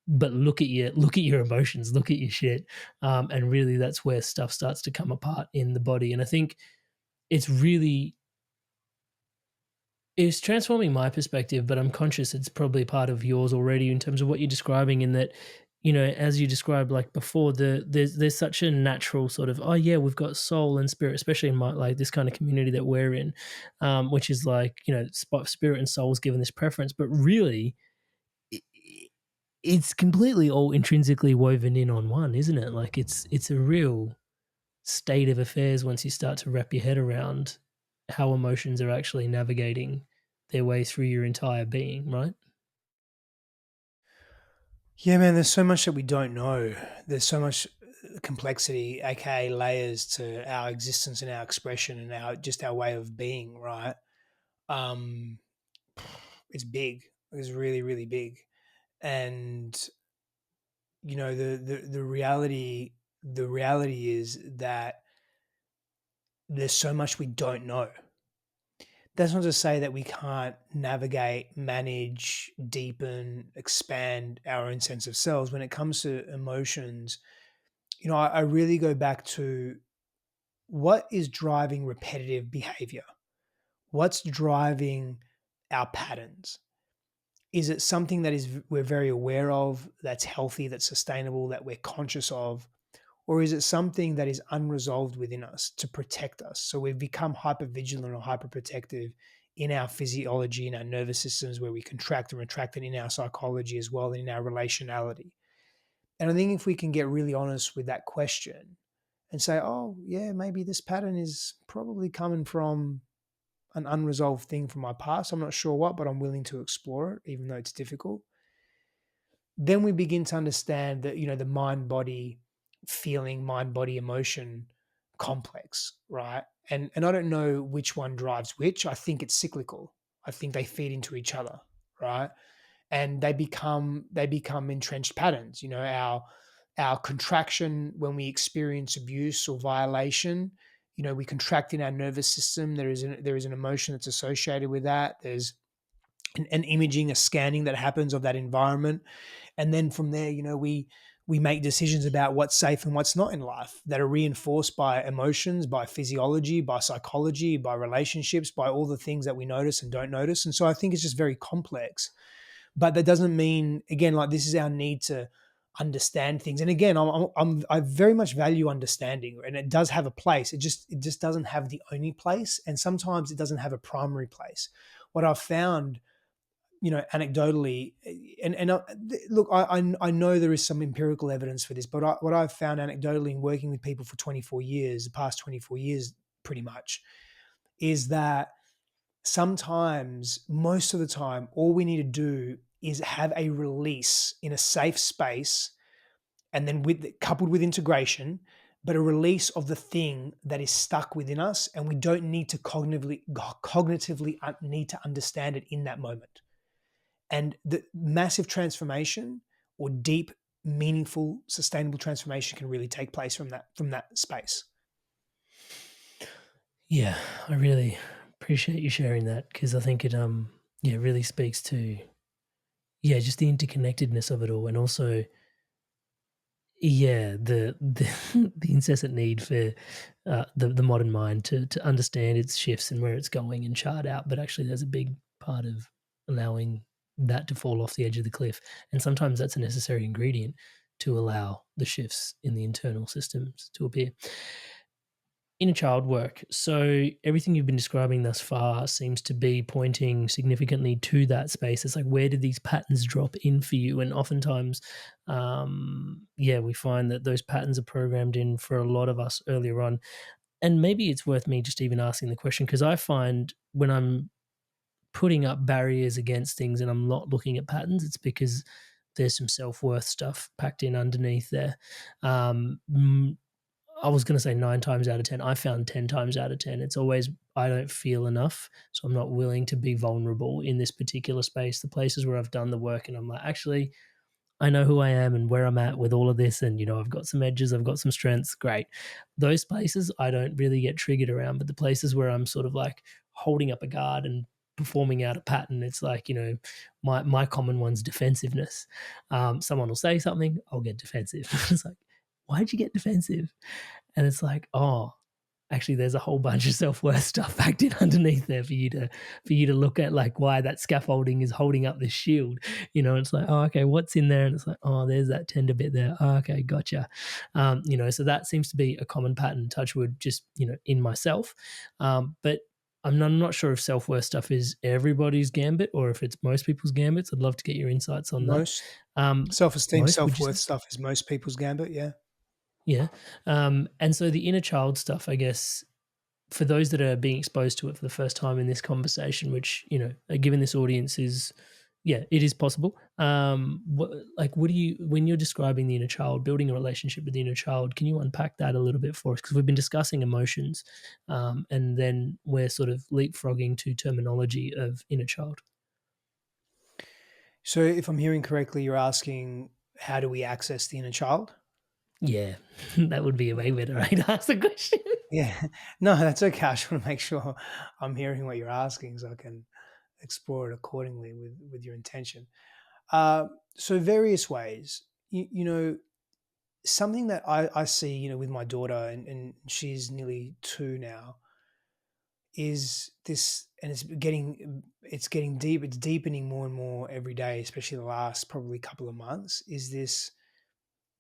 but look at your emotions, look at your shit. And really that's where stuff starts to come apart in the body. And I think it's transforming my perspective, but I'm conscious it's probably part of yours already in terms of what you're describing, in that, you know, as you described like before, there's such a natural sort of, oh yeah, we've got soul and spirit, especially in my, like this kind of community that we're in, which is like, you know, spirit and soul's given this preference, but really it's completely all intrinsically woven in on one, isn't it? Like it's a real state of affairs once you start to wrap your head around how emotions are actually navigating their way through your entire being, right? Yeah, man, there's so much that we don't know. There's so much complexity, aka layers to our existence and our expression and our way of being, right? Um it's big. It's really, really big. And you know, the reality is that there's so much we don't know. That's not to say that we can't navigate, manage, deepen, expand our own sense of selves. When it comes to emotions, you know, I really go back to what is driving repetitive behavior? What's driving our patterns? Is it something that we're very aware of, that's healthy, that's sustainable, that we're conscious of? Or is it something that is unresolved within us to protect us? So we've become hyper vigilant or hyper protective in our physiology, in our nervous systems, where we contract and retract, and in our psychology as well, and in our relationality. And I think if we can get really honest with that question and say, oh, yeah, maybe this pattern is probably coming from an unresolved thing from my past. I'm not sure what, but I'm willing to explore it, even though it's difficult. Then we begin to understand that, you know, the mind body feeling, mind body emotion complex, right? And I don't know which one drives which. I think it's cyclical. I think they feed into each other, right? And they become entrenched patterns. You know, our contraction when we experience abuse or violation, you know, we contract in our nervous system. There is an emotion that's associated with that. There's an imaging, a scanning that happens of that environment, and then from there, you know, we make decisions about what's safe and what's not in life that are reinforced by emotions, by physiology, by psychology, by relationships, by all the things that we notice and don't notice. And so I think it's just very complex. But that doesn't mean, again, like, this is our need to understand things. And again, I very much value understanding, and it does have a place. It just doesn't have the only place, and sometimes it doesn't have a primary place. What I've found, you know, anecdotally, look, I know there is some empirical evidence for this, but what I've found anecdotally in working with people for 24 years, the past 24 years, pretty much, is that sometimes, most of the time, all we need to do is have a release in a safe space, and then coupled with integration, but a release of the thing that is stuck within us, and we don't need to cognitively need to understand it in that moment. And the massive transformation, or deep, meaningful, sustainable transformation, can really take place from that space. Yeah, I really appreciate you sharing that, because I think it really speaks to just the interconnectedness of it all, and also the the incessant need for the modern mind to understand its shifts and where it's going and chart out. But actually, there's a big part of allowing that to fall off the edge of the cliff, and sometimes that's a necessary ingredient to allow the shifts in the internal systems to appear. Inner child work. So everything you've been describing thus far seems to be pointing significantly to that space. It's like, where did these patterns drop in for you? And oftentimes, we find that those patterns are programmed in for a lot of us earlier on. And maybe it's worth me just even asking the question, because I find when I'm putting up barriers against things and I'm not looking at patterns, it's because there's some self-worth stuff packed in underneath there. I was going to say 9 times out of 10. I found 10 times out of 10. It's always, I don't feel enough. So I'm not willing to be vulnerable in this particular space. The places where I've done the work and I'm like, actually, I know who I am and where I'm at with all of this. And, I've got some edges, I've got some strengths. Great. Those places I don't really get triggered around, but the places where I'm sort of like holding up a guard and performing out a pattern, it's like, my common one's defensiveness. Someone will say something, I'll get defensive. It's like, why'd you get defensive? And it's like, oh, actually there's a whole bunch of self-worth stuff packed in underneath there for you to look at, like why that scaffolding is holding up this shield. It's like, oh, okay, what's in there? And it's like, oh, there's that tender bit there. Oh, okay, gotcha. So that seems to be a common pattern, touch wood, just in myself. But I'm not sure if self-worth stuff is everybody's gambit or if it's most people's gambits. I'd love to get your insights on Most that. self-esteem, Most, would you self-worth say? stuff is most people's gambit. Yeah. Yeah. And so the inner child stuff, I guess, for those that are being exposed to it for the first time in this conversation, which, given this audience is, it is possible. What do you, when you're describing the inner child, building a relationship with the inner child, can you unpack that a little bit for us? Because we've been discussing emotions, and then we're sort of leapfrogging to terminology of inner child. So if I'm hearing correctly, you're asking, how do we access the inner child? Yeah, that would be a way better way to ask the question. Yeah, no, that's okay. I just want to make sure I'm hearing what you're asking so I can explore it accordingly with your intention. So various ways, something that I see, with my daughter, and she's nearly 2 now, is this, and it's getting deep. It's deepening more and more every day, especially the last probably couple of months. Is this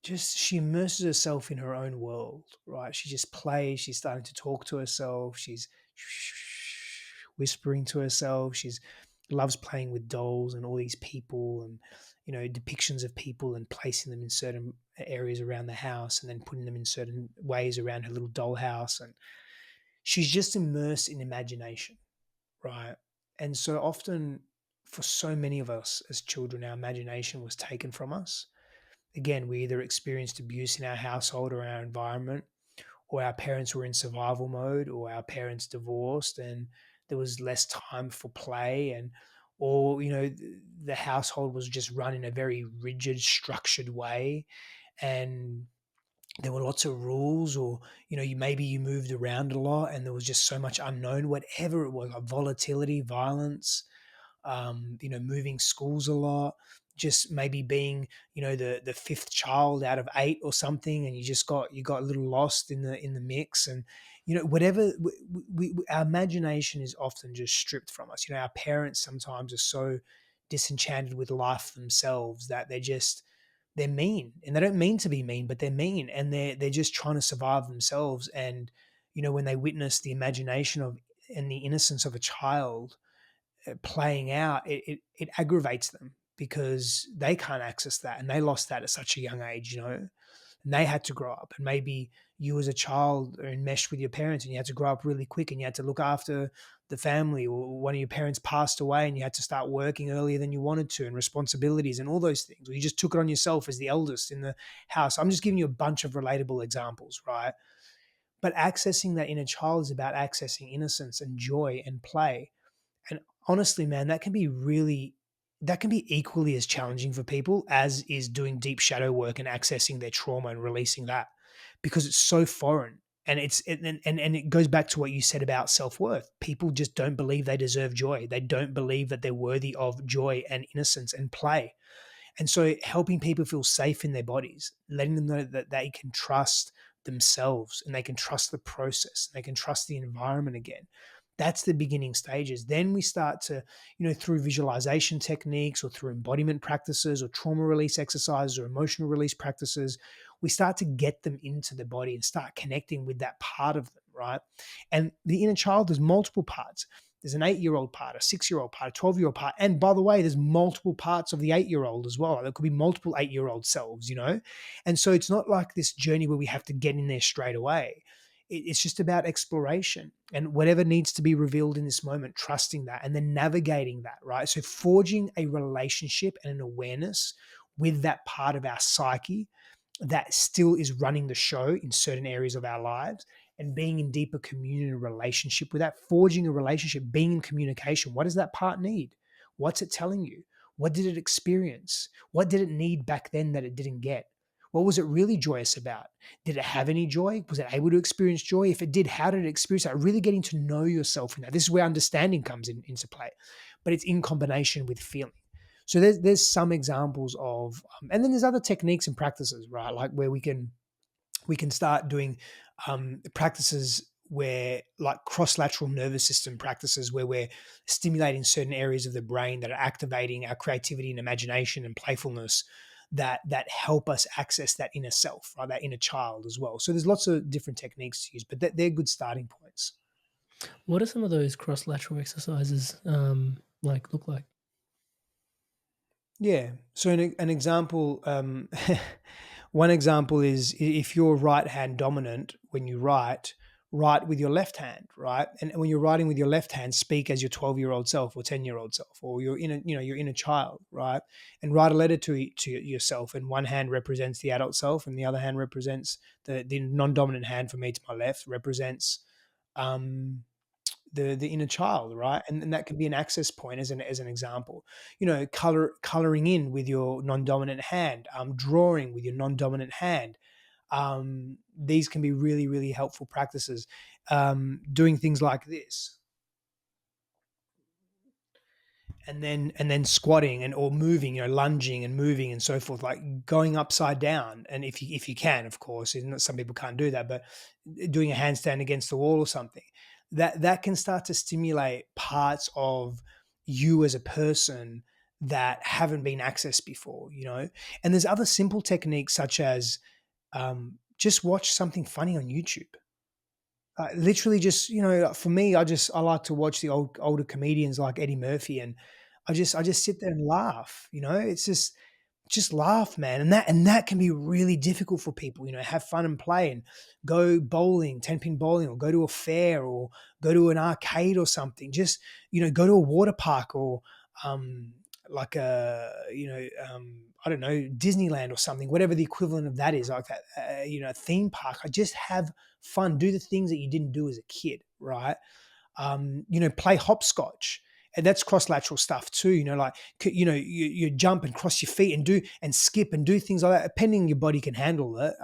just, she immerses herself in her own world, right? She just plays. She's starting to talk to herself. She's whispering to herself. She's loves playing with dolls and all these people and depictions of people and placing them in certain areas around the house and then putting them in certain ways around her little doll house. And she's just immersed in imagination, right? And so often, for so many of us as children, our imagination was taken from us. Again, we either experienced abuse in our household or our environment, or our parents were in survival mode, or our parents divorced and there was less time for play, or the household was just run in a very rigid, structured way, and there were lots of rules, or maybe you moved around a lot and there was just so much unknown, whatever it was, like volatility, violence, moving schools a lot, just maybe being, the fifth child out of 8 or something, and you got a little lost in the mix, and whatever. Our imagination is often just stripped from us. Our parents sometimes are so disenchanted with life themselves that they're mean, and they don't mean to be mean, but they're mean, and they're just trying to survive themselves. And when they witness the imagination of and the innocence of a child playing out, it aggravates them because they can't access that, and they lost that at such a young age, and they had to grow up. And maybe you as a child are enmeshed with your parents and you had to grow up really quick and you had to look after the family, or one of your parents passed away and you had to start working earlier than you wanted to, and responsibilities and all those things, or you just took it on yourself as the eldest in the house. I'm just giving you a bunch of relatable examples, right? But accessing that inner child is about accessing innocence and joy and play. And honestly, man, that can be equally as challenging for people as is doing deep shadow work and accessing their trauma and releasing that, because it's so foreign. And it goes back to what you said about self-worth. People just don't believe they deserve joy. They don't believe that they're worthy of joy and innocence and play. And so helping people feel safe in their bodies, letting them know that they can trust themselves and they can trust the process, and they can trust the environment again. That's the beginning stages. Then we start to, through visualization techniques or through embodiment practices or trauma release exercises or emotional release practices, we start to get them into the body and start connecting with that part of them, right? And the inner child, there's multiple parts. There's an 8-year-old part, a 6-year-old part, a 12-year-old part. And by the way, there's multiple parts of the 8-year-old as well. There could be multiple 8-year-old selves, And so it's not like this journey where we have to get in there straight away. It's just about exploration and whatever needs to be revealed in this moment, trusting that and then navigating that, right? So forging a relationship and an awareness with that part of our psyche that still is running the show in certain areas of our lives, and being in deeper communion and relationship with that, forging a relationship, being in communication. What does that part need? What's it telling you? What did it experience? What did it need back then that it didn't get? What was it really joyous about? Did it have any joy? Was it able to experience joy? If it did, how did it experience that? Really getting to know yourself in that. This is where understanding comes into play, but it's in combination with feeling. So there's some examples of, and then there's other techniques and practices, right? Like where we can start doing practices where, like cross-lateral nervous system practices, where we're stimulating certain areas of the brain that are activating our creativity and imagination and playfulness, that help us access that inner self, right? That inner child as well. So there's lots of different techniques to use, but they're good starting points. What are some of those cross-lateral exercises look like? Yeah. So an example, one example is if you're right hand dominant, when you write with your left hand, right? And when you're writing with your left hand, speak as your 12-year-old self or 10-year-old self, or your inner child, right? And write a letter to yourself. And one hand represents the adult self, and the other hand represents the non-dominant hand. For me, to my left, represents the inner child, right? And that can be an access point as an example. Coloring in with your non-dominant hand, drawing with your non-dominant hand. These can be really, really helpful practices. Doing things like this. And then squatting or moving, lunging and moving and so forth, like going upside down. And if you can, of course, some people can't do that, but doing a handstand against the wall or something, that can start to stimulate parts of you as a person that haven't been accessed before, And there's other simple techniques such as just watch something funny on YouTube. Literally just, for me, I like to watch the older comedians like Eddie Murphy, and I just sit there and laugh, it's just laugh, man. And that can be really difficult for people, have fun and play and go bowling, 10-pin bowling, or go to a fair or go to an arcade or something. Just, go to a water park or, like I don't know, Disneyland or something, whatever the equivalent of that is, like that, theme park. I just have fun, do the things that you didn't do as a kid, right? Play hopscotch. And that's cross-lateral stuff too, you jump and cross your feet and do and skip and do things like that, depending your body can handle it.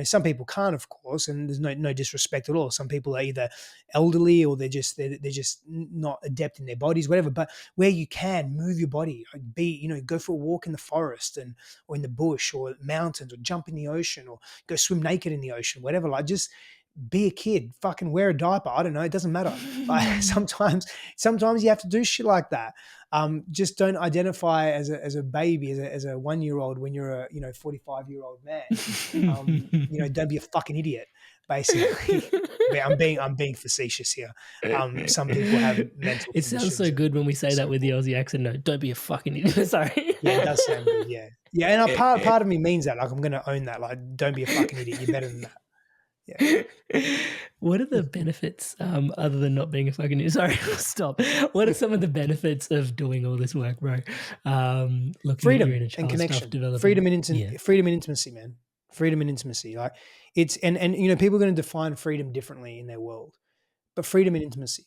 Some people can't, of course, and there's no disrespect at all. Some people are either elderly or they're just not adept in their bodies, whatever. But where you can, move your body, go for a walk in the forest or in the bush or mountains, or jump in the ocean, or go swim naked in the ocean, whatever. Like, just be a kid, fucking wear a diaper. I don't know. It doesn't matter. Like, sometimes you have to do shit like that. Just don't identify as a baby, as a 1-year-old when you're a 45-year-old man. Don't be a fucking idiot. Basically, I'm being facetious here. Some people have mental. It sounds so good when we say that with the Aussie accent. No, don't be a fucking idiot. Sorry. Yeah, it does sound good. Yeah. And part of me means that. Like, I'm going to own that. Like, don't be a fucking idiot. You're better than that. Yeah. What are the benefits other than not being a fucking idiot? Sorry, stop. What are some of the benefits of doing all this work, bro? Freedom and connection, freedom and intimacy, man. Freedom and intimacy. Like, it's and people are going to define freedom differently in their world, but freedom and intimacy.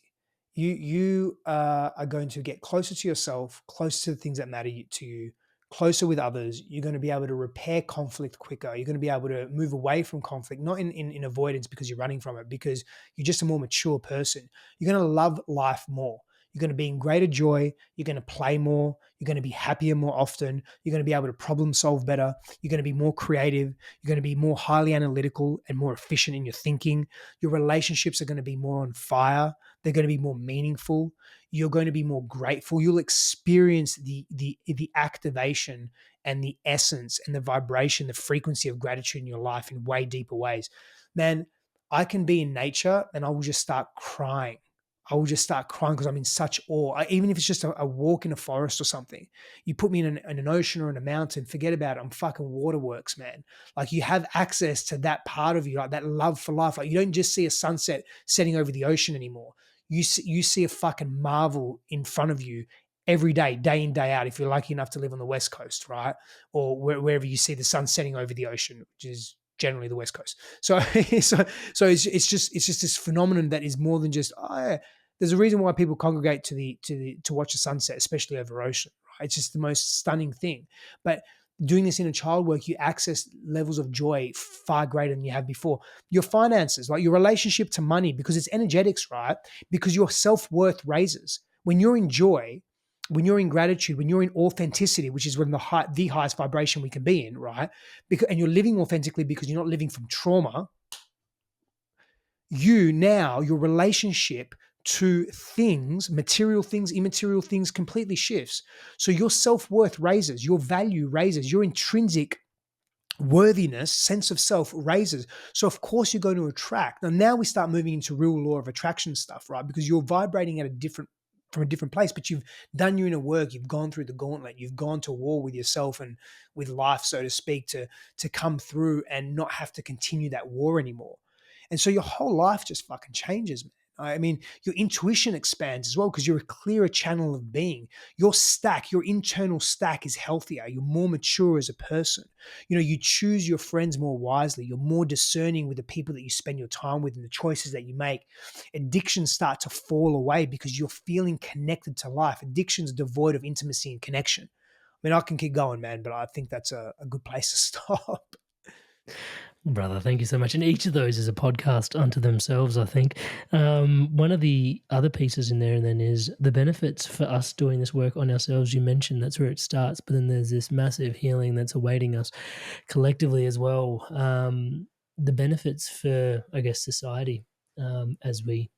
You are going to get closer to yourself, closer to the things that matter to you, closer with others. You're going to be able to repair conflict quicker. You're going to be able to move away from conflict, not in avoidance because you're running from it, because you're just a more mature person. You're going to love life more. You're going to be in greater joy. You're going to play more. You're going to be happier more often. You're going to be able to problem solve better. You're going to be more creative. You're going to be more highly analytical and more efficient in your thinking. Your relationships are going to be more on fire. They're going to be more meaningful. You're going to be more grateful. You'll experience the activation and the essence and the vibration, the frequency of gratitude in your life in way deeper ways. Man, I can be in nature and I will just start crying. I will just start crying because I'm in such awe. Even if it's just a walk in a forest or something, you put me in an ocean or in a mountain, forget about it. I'm fucking waterworks, man. Like you have access to that part of you, like that love for life. Like you don't just see a sunset setting over the ocean anymore. You see a fucking marvel in front of you every day in, day out, if you're lucky enough to live on the West Coast, right? Or wherever you see the sun setting over the ocean, which is generally the West Coast. So, so it's just this phenomenon that is more than just, there's a reason why people congregate to watch the sunset, especially over ocean, right? It's just the most stunning thing. But doing this in a child work, you access levels of joy far greater than you have before. Your finances, like your relationship to money, because it's energetics, right? Because your self-worth raises. When you're in joy, when you're in gratitude, when you're in authenticity, which is when the highest vibration we can be in, right? And you're living authentically because you're not living from trauma, your relationship to things, material things, immaterial things, completely shifts. So your self-worth raises, your value raises, your intrinsic worthiness, sense of self raises. So of course you're going to attract. Now we start moving into real law of attraction stuff, right? Because you're vibrating at from a different place, but you've done your inner work, you've gone through the gauntlet, you've gone to war with yourself and with life, so to speak, to come through and not have to continue that war anymore. And so your whole life just fucking changes, man. I mean, your intuition expands as well because you're a clearer channel of being. Your stack, your internal stack is healthier. You're more mature as a person. You know, you choose your friends more wisely. You're more discerning with the people that you spend your time with and the choices that you make. Addictions start to fall away because you're feeling connected to life. Addictions devoid of intimacy and connection. I mean, I can keep going, man, but I think that's a good place to stop. Brother, thank you so much. And each of those is a podcast unto themselves, I think. One of the other pieces in there then is the benefits for us doing this work on ourselves. You mentioned that's where it starts, but then there's this massive healing that's awaiting us collectively as well. The benefits for, I guess, society as we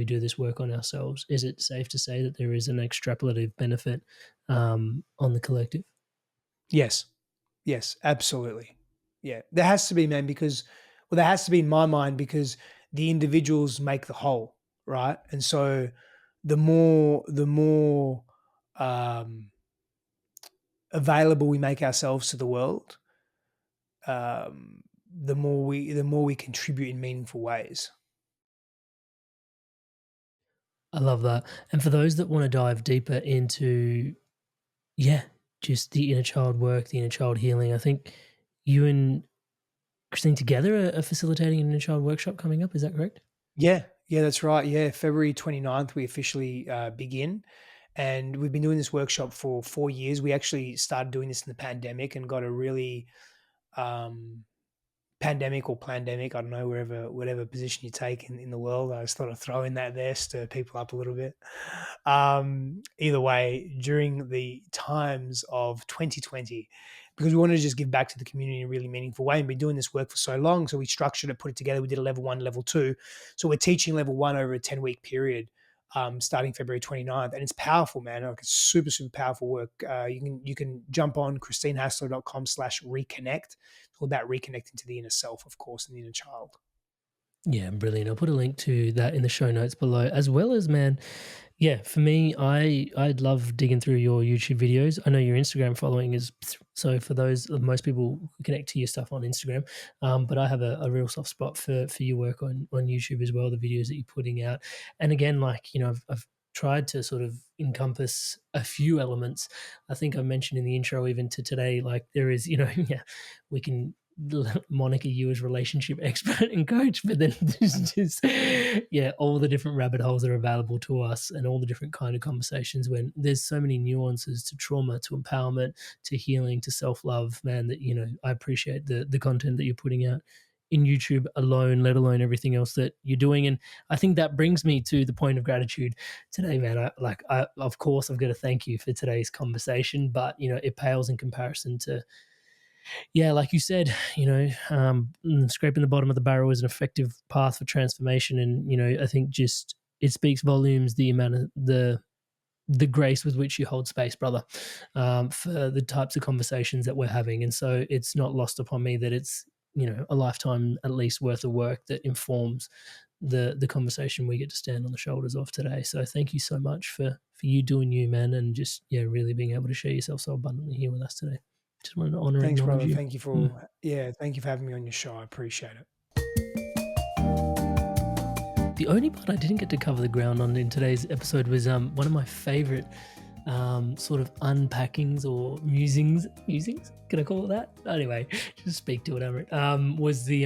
do this work on ourselves. Is it safe to say that there is an extrapolative benefit on the collective? Yes, absolutely. Yeah, there has to be, man, because, well, there has to be in my mind because the individuals make the whole, right? And so the more available we make ourselves to the world, the more we contribute in meaningful ways. I love that. And for those that want to dive deeper into, just the inner child work, the inner child healing, I think you and Christine together are facilitating an inner child workshop coming up. Is that correct? Yeah, that's right. Yeah, February 29th, we officially begin. And we've been doing this workshop for 4 years. We actually started doing this in the pandemic and got a really pandemic or plandemic, I don't know, whatever position you take in the world. I just thought I'd throw in that there, stir people up a little bit. Either way, during the times of 2020, because we wanted to just give back to the community in a really meaningful way and been doing this work for so long. So we structured it, put it together. We did a level 1, level 2. So we're teaching level 1 over a 10-week period. Starting February 29th. And it's powerful, man. Like it's super, super powerful work. You can jump on christinehassler.com/reconnect. It's all about reconnecting to the inner self, of course, and the inner child. Yeah, brilliant. I'll put a link to that in the show notes below, as well as, man, for me, I'd love digging through your YouTube videos. I know your Instagram following is, so for those, most people connect to your stuff on Instagram, but I have a real soft spot for your work on YouTube as well, the videos that you're putting out. And again, like, you know, I've tried to sort of encompass a few elements. I think I mentioned in the intro even to today, like there is, you know, we can moniker you as relationship expert and coach, but then there's just all the different rabbit holes that are available to us and all the different kind of conversations when there's so many nuances to trauma, to empowerment, to healing, to self-love, man, that, you know, I appreciate the content that you're putting out in YouTube alone, let alone everything else that you're doing. And I think that brings me to the point of gratitude today, man. I of course I've got to thank you for today's conversation, but you know, it pales in comparison to, like you said, you know, scraping the bottom of the barrel is an effective path for transformation. And, you know, I think just it speaks volumes, the amount of the grace with which you hold space, brother, for the types of conversations that we're having. And so it's not lost upon me that it's, you know, a lifetime at least worth of work that informs the conversation we get to stand on the shoulders of today. So thank you so much for you doing you, man, and just really being able to share yourself so abundantly here with us today. Just wanted to honor and Thanks, acknowledge brother. you. Thank you for thank you for having me on your show. I appreciate it. The only part I didn't get to cover the ground on in today's episode was one of my favorite sort of unpackings or musings. Can I call it that? Anyway, just speak to it, Amrit. Was the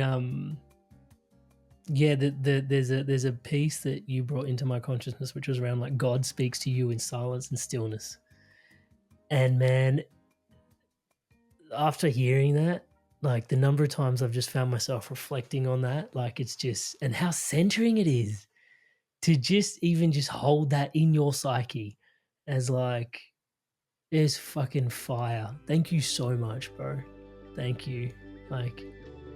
there's a piece that you brought into my consciousness, which was around like God speaks to you in silence and stillness. And man, after hearing that, like the number of times I've just found myself reflecting on that, like it's just, and how centering it is to just even just hold that in your psyche as like, it's fucking fire. Thank you so much, bro. Thank you. Like,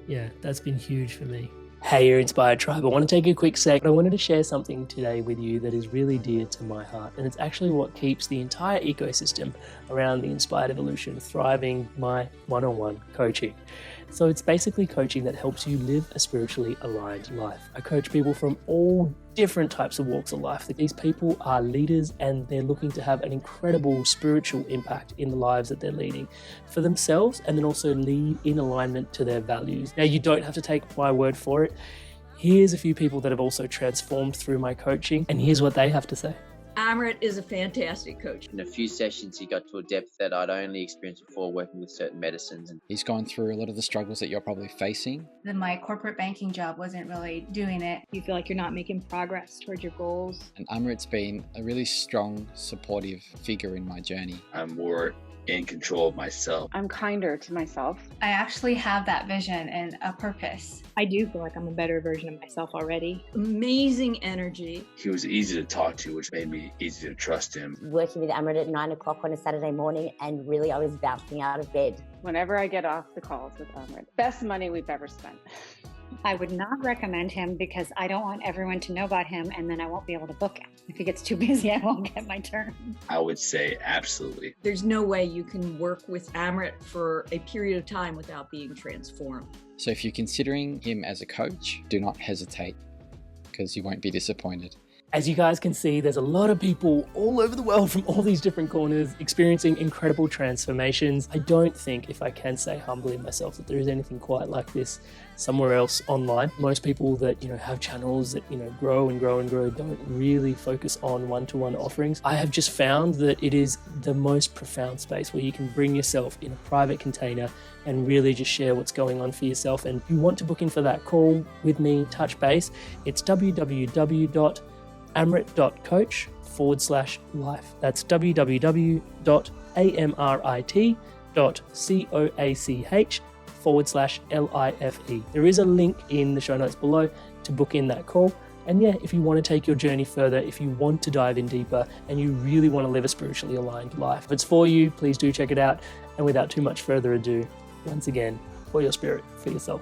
yeah, that's been huge for me. Hey, your Inspired Tribe. I want to take a quick sec. I wanted to share something today with you that is really dear to my heart. And it's actually what keeps the entire ecosystem around the Inspired Evolution thriving, my one-on-one coaching. So it's basically coaching that helps you live a spiritually aligned life. I coach people from all different types of walks of life. These people are leaders and they're looking to have an incredible spiritual impact in the lives that they're leading for themselves, and then also lead in alignment to their values. Now, you don't have to take my word for it. Here's a few people that have also transformed through my coaching, and here's what they have to say. Amrit is a fantastic coach. In a few sessions, he got to a depth that I'd only experienced before working with certain medicines. And he's gone through a lot of the struggles that you're probably facing. My corporate banking job wasn't really doing it. You feel like you're not making progress towards your goals. And Amrit's been a really strong, supportive figure in my journey. I'm more in control of myself. I'm kinder to myself. I actually have that vision and a purpose. I do feel like I'm a better version of myself already. Amazing energy. He was easy to talk to, which made me easy to trust him. Working with Amrit at 9 o'clock on a Saturday morning, and really I was bouncing out of bed. Whenever I get off the calls with Amrit, best money we've ever spent. I would not recommend him because I don't want everyone to know about him and then I won't be able to book him. If he gets too busy, I won't get my turn. I would say absolutely. There's no way you can work with Amrit for a period of time without being transformed. So if you're considering him as a coach, do not hesitate, because you won't be disappointed. As you guys can see, there's a lot of people all over the world from all these different corners experiencing incredible transformations. I don't think, if I can say humbly myself, that there is anything quite like this somewhere else online. Most people that, have channels that, grow and grow and grow don't really focus on one-to-one offerings. I have just found that it is the most profound space where you can bring yourself in a private container and really just share what's going on for yourself. And if you want to book in for that call with me, touch base, it's www.amrit.coach/life. That's www.amrit.coach/life. There is a link in the show notes below to book in that call. And yeah, if you want to take your journey further, if you want to dive in deeper and you really want to live a spiritually aligned life, if it's for you, please do check it out. And without too much further ado, once again, for your spirit, for yourself,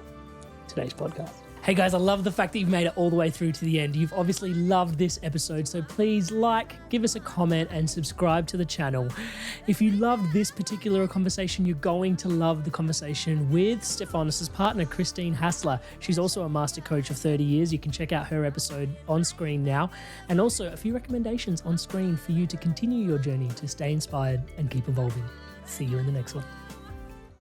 today's podcast. Hey guys, I love the fact that you've made it all the way through to the end. You've obviously loved this episode, so please give us a comment and subscribe to the channel. If you loved this particular conversation, you're going to love the conversation with Stefanos' partner, Christine Hassler. She's also a master coach of 30 years. You can check out her episode on screen now. And also a few recommendations on screen for you to continue your journey to stay inspired and keep evolving. See you in the next one.